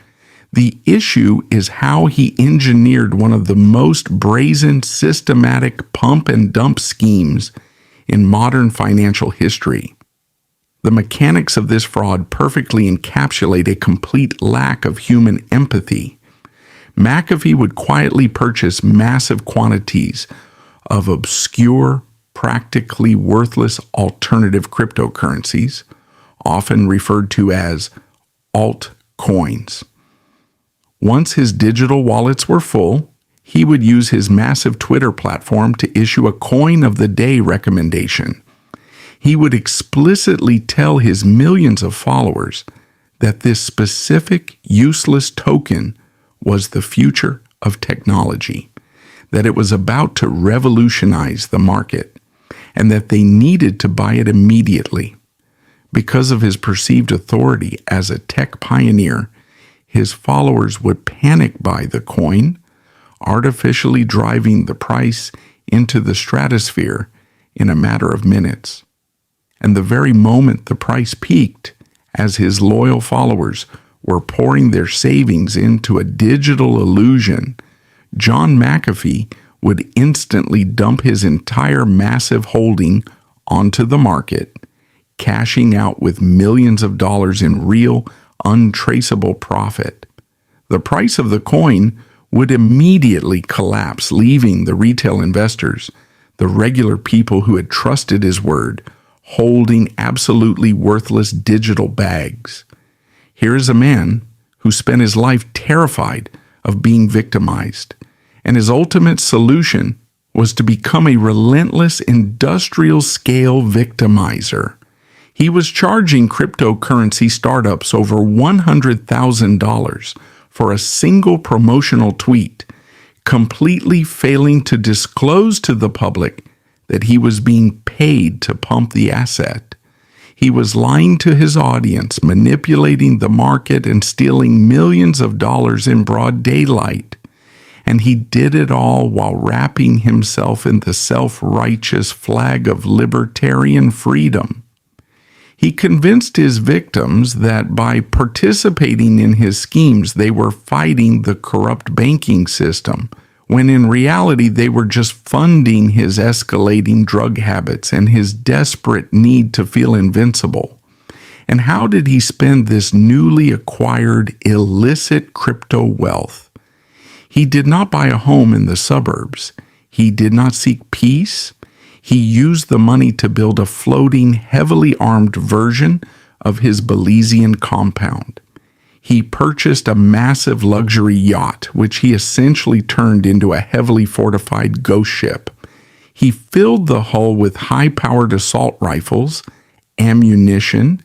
The issue is how he engineered one of the most brazen, systematic pump and dump schemes in modern financial history. The mechanics of this fraud perfectly encapsulate a complete lack of human empathy. McAfee would quietly purchase massive quantities of obscure, practically worthless alternative cryptocurrencies, often referred to as altcoins. Once his digital wallets were full, he would use his massive Twitter platform to issue a coin of the day recommendation. He would explicitly tell his millions of followers that this specific useless token was the future of technology, that it was about to revolutionize the market, and that they needed to buy it immediately. Because of his perceived authority as a tech pioneer, his followers would panic buy the coin, artificially driving the price into the stratosphere in a matter of minutes. And the very moment the price peaked, as his loyal followers were pouring their savings into a digital illusion, John McAfee would instantly dump his entire massive holding onto the market, cashing out with millions of dollars in real, untraceable profit. The price of the coin would immediately collapse, leaving the retail investors, the regular people who had trusted his word, holding absolutely worthless digital bags. Here is a man who spent his life terrified of being victimized, and his ultimate solution was to become a relentless industrial-scale victimizer. He was charging cryptocurrency startups over $100,000 for a single promotional tweet, completely failing to disclose to the public that he was being paid to pump the asset. He was lying to his audience, manipulating the market, and stealing millions of dollars in broad daylight. And he did it all while wrapping himself in the self-righteous flag of libertarian freedom. He convinced his victims that by participating in his schemes, they were fighting the corrupt banking system, when in reality they were just funding his escalating drug habits and his desperate need to feel invincible. And how did he spend this newly acquired illicit crypto wealth? He did not buy a home in the suburbs. He did not seek peace. He used the money to build a floating, heavily armed version of his Belizean compound. He purchased a massive luxury yacht, which he essentially turned into a heavily fortified ghost ship. He filled the hull with high-powered assault rifles, ammunition,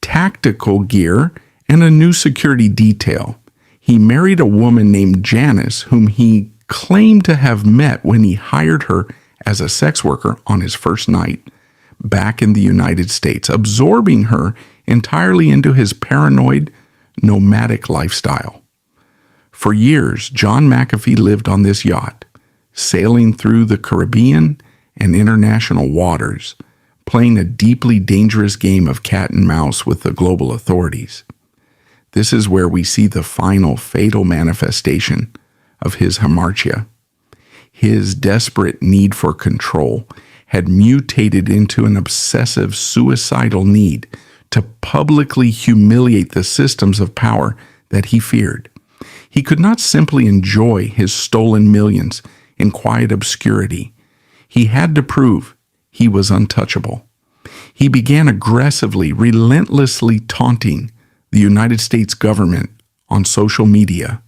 tactical gear, and a new security detail. He married a woman named Janice, whom he claimed to have met when he hired her as a sex worker on his first night back in the United States, absorbing her entirely into his paranoid, nomadic lifestyle. For years, John McAfee lived on this yacht, sailing through the Caribbean and international waters, playing a deeply dangerous game of cat and mouse with the global authorities. This is where we see the final fatal manifestation of his hamartia. His desperate need for control had mutated into an obsessive suicidal need to publicly humiliate the systems of power that he feared. He could not simply enjoy his stolen millions in quiet obscurity. He had to prove he was untouchable. He began aggressively, relentlessly taunting the United States government on social media.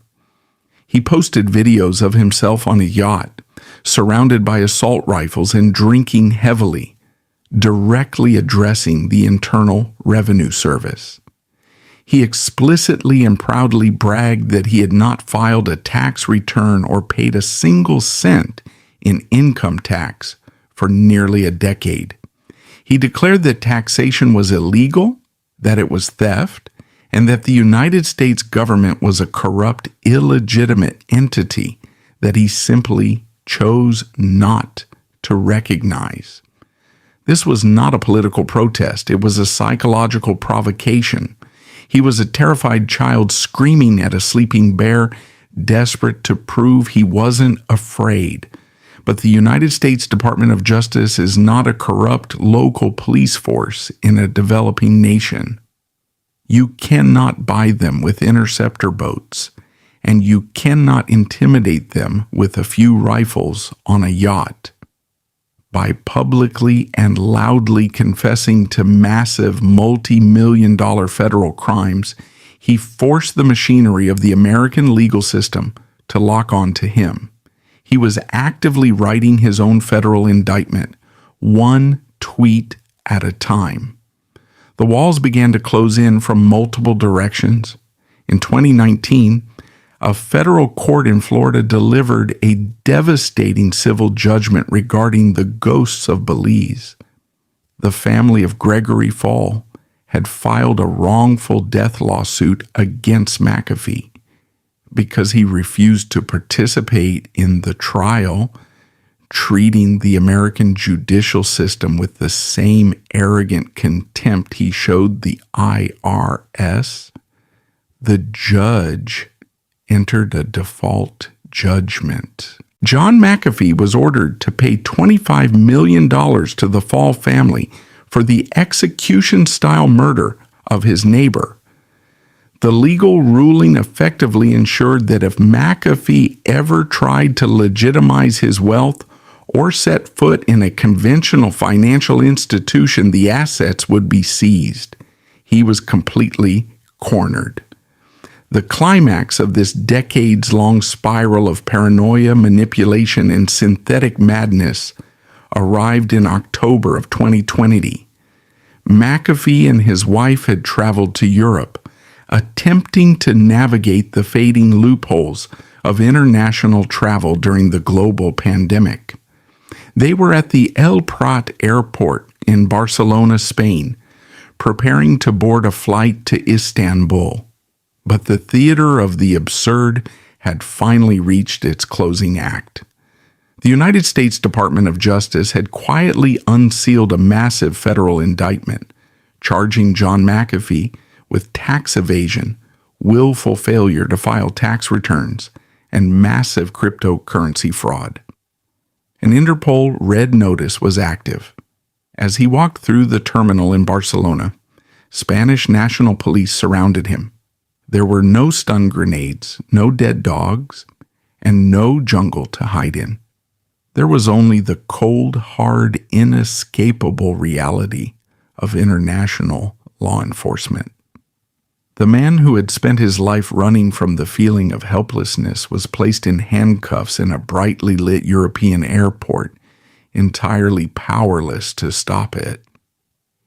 He posted videos of himself on a yacht, surrounded by assault rifles and drinking heavily, directly addressing the Internal Revenue Service. He explicitly and proudly bragged that he had not filed a tax return or paid a single cent in income tax for nearly a decade. He declared that taxation was illegal, that it was theft, and that the United States government was a corrupt, illegitimate entity that he simply chose not to recognize. This was not a political protest. It was a psychological provocation. He was a terrified child screaming at a sleeping bear, desperate to prove he wasn't afraid. But the United States Department of Justice is not a corrupt local police force in a developing nation. You cannot buy them with interceptor boats, and you cannot intimidate them with a few rifles on a yacht. By publicly and loudly confessing to massive multi-million-dollar federal crimes, he forced the machinery of the American legal system to lock on to him. He was actively writing his own federal indictment, one tweet at a time. The walls began to close in from multiple directions. In 2019, a federal court in Florida delivered a devastating civil judgment regarding the ghosts of Belize. The family of Gregory Fall had filed a wrongful death lawsuit against McAfee because he refused to participate in the trial, treating the American judicial system with the same arrogant contempt he showed the IRS. The judge entered a default judgment. John McAfee was ordered to pay $25 million to the Fall family for the execution-style murder of his neighbor. The legal ruling effectively ensured that if McAfee ever tried to legitimize his wealth or set foot in a conventional financial institution, the assets would be seized. He was completely cornered. The climax of this decades-long spiral of paranoia, manipulation, and synthetic madness arrived in October of 2020. McAfee and his wife had traveled to Europe, attempting to navigate the fading loopholes of international travel during the global pandemic. They were at the El Prat airport in Barcelona, Spain, preparing to board a flight to Istanbul. But the theater of the absurd had finally reached its closing act. The United States Department of Justice had quietly unsealed a massive federal indictment, charging John McAfee with tax evasion, willful failure to file tax returns, and massive cryptocurrency fraud. An Interpol red notice was active. As he walked through the terminal in Barcelona, Spanish National Police surrounded him. There were no stun grenades, no dead dogs, and no jungle to hide in. There was only the cold, hard, inescapable reality of international law enforcement. The man who had spent his life running from the feeling of helplessness was placed in handcuffs in a brightly lit European airport, entirely powerless to stop it.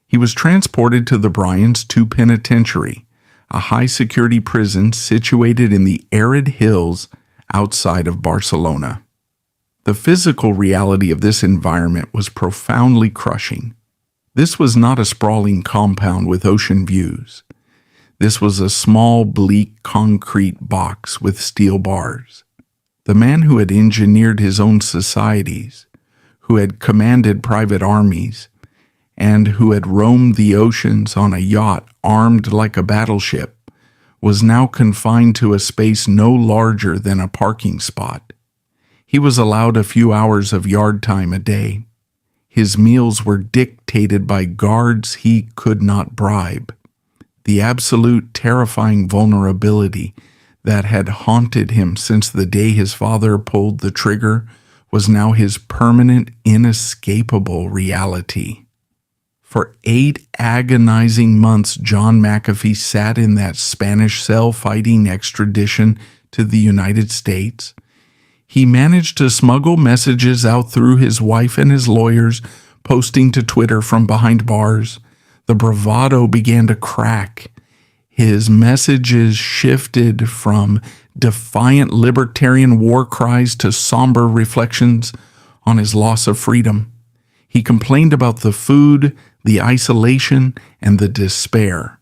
He was transported to the Bryans II Penitentiary, a high-security prison situated in the arid hills outside of Barcelona. The physical reality of this environment was profoundly crushing. This was not a sprawling compound with ocean views. This was a small, bleak concrete box with steel bars. The man who had engineered his own societies, who had commanded private armies, and who had roamed the oceans on a yacht armed like a battleship, was now confined to a space no larger than a parking spot. He was allowed a few hours of yard time a day. His meals were dictated by guards he could not bribe. The absolute terrifying vulnerability that had haunted him since the day his father pulled the trigger was now his permanent, inescapable reality. For 8 agonizing months, John McAfee sat in that Spanish cell fighting extradition to the United States. He managed to smuggle messages out through his wife and his lawyers, posting to Twitter from behind bars. The bravado began to crack. His messages shifted from defiant libertarian war cries to somber reflections on his loss of freedom. He complained about the food, the isolation, and the despair.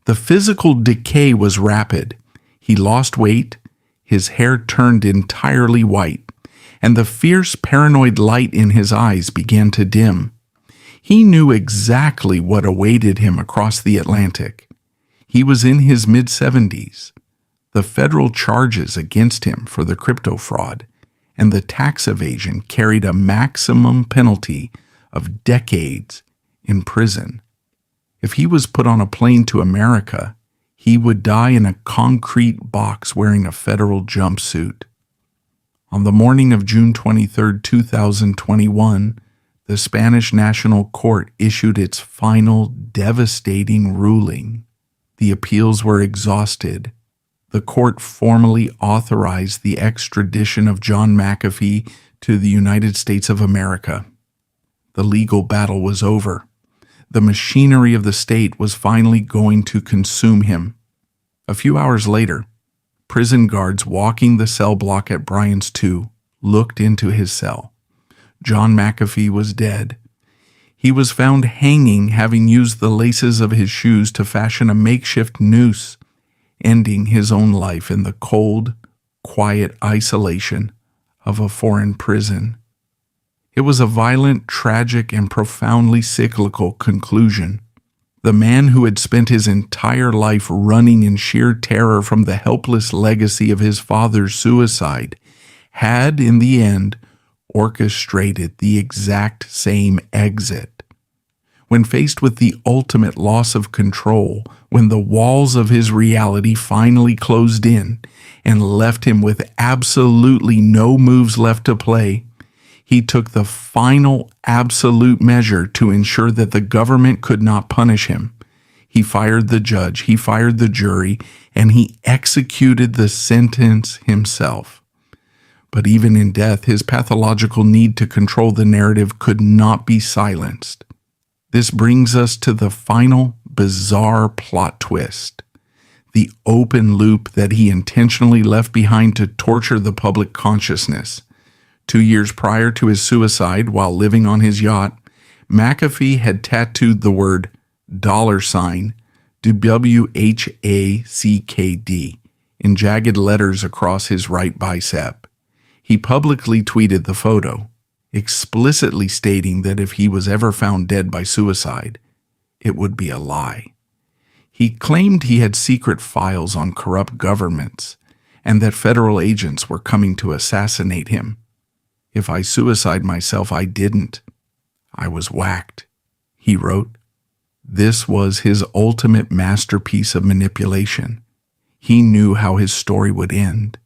The physical decay was rapid. He lost weight, his hair turned entirely white, and the fierce paranoid light in his eyes began to dim. He knew exactly what awaited him across the Atlantic. He was in his mid-70s. The federal charges against him for the crypto fraud and the tax evasion carried a maximum penalty of decades in prison. If he was put on a plane to America, he would die in a concrete box wearing a federal jumpsuit. On the morning of June 23, 2021, the Spanish National Court issued its final devastating ruling. The appeals were exhausted. The court formally authorized the extradition of John McAfee to the United States of America. The legal battle was over. The machinery of the state was finally going to consume him. A few hours later, prison guards walking the cell block at Bryant's 2 looked into his cell. John McAfee was dead. He was found hanging, having used the laces of his shoes to fashion a makeshift noose, ending his own life in the cold, quiet isolation of a foreign prison. It was a violent, tragic, and profoundly cyclical conclusion. The man who had spent his entire life running in sheer terror from the helpless legacy of his father's suicide had, in the end, orchestrated the exact same exit. When faced with the ultimate loss of control, when the walls of his reality finally closed in and left him with absolutely no moves left to play, he took the final absolute measure to ensure that the government could not punish him. He fired the judge, he fired the jury, and he executed the sentence himself. But even in death, his pathological need to control the narrative could not be silenced. This brings us to the final bizarre plot twist, the open loop that he intentionally left behind to torture the public consciousness. 2 years prior to his suicide, while living on his yacht, McAfee had tattooed the word $WHACKD in jagged letters across his right bicep. He publicly tweeted the photo, explicitly stating that if he was ever found dead by suicide, it would be a lie. He claimed he had secret files on corrupt governments and that federal agents were coming to assassinate him. If I suicide myself, I didn't. I was whacked, he wrote. This was his ultimate masterpiece of manipulation. He knew how his story would end.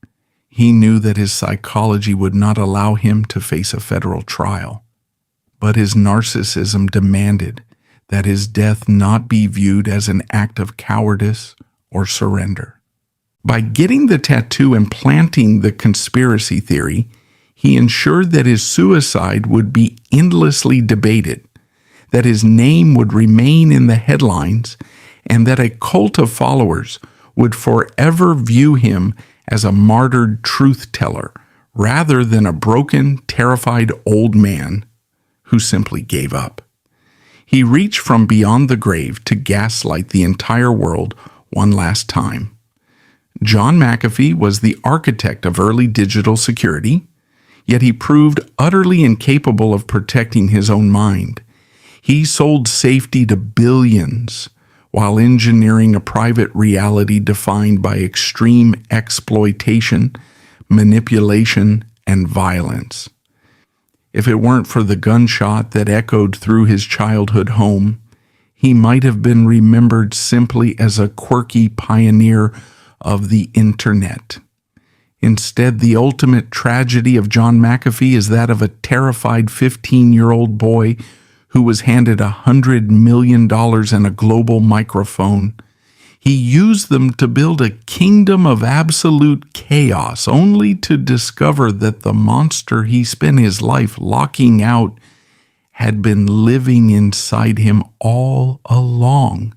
He knew that his psychology would not allow him to face a federal trial. But his narcissism demanded that his death not be viewed as an act of cowardice or surrender. By getting the tattoo and planting the conspiracy theory, he ensured that his suicide would be endlessly debated, that his name would remain in the headlines, and that a cult of followers would forever view him as a martyred truth-teller rather than a broken, terrified old man who simply gave up. He reached from beyond the grave to gaslight the entire world one last time. John McAfee was the architect of early digital security, yet he proved utterly incapable of protecting his own mind. He sold safety to billions while engineering a private reality defined by extreme exploitation, manipulation, and violence. If it weren't for the gunshot that echoed through his childhood home, he might have been remembered simply as a quirky pioneer of the internet. Instead, the ultimate tragedy of John McAfee is that of a terrified 15-year-old boy who was handed $100 million and a global microphone. He used them to build a kingdom of absolute chaos, only to discover that the monster he spent his life locking out had been living inside him all along.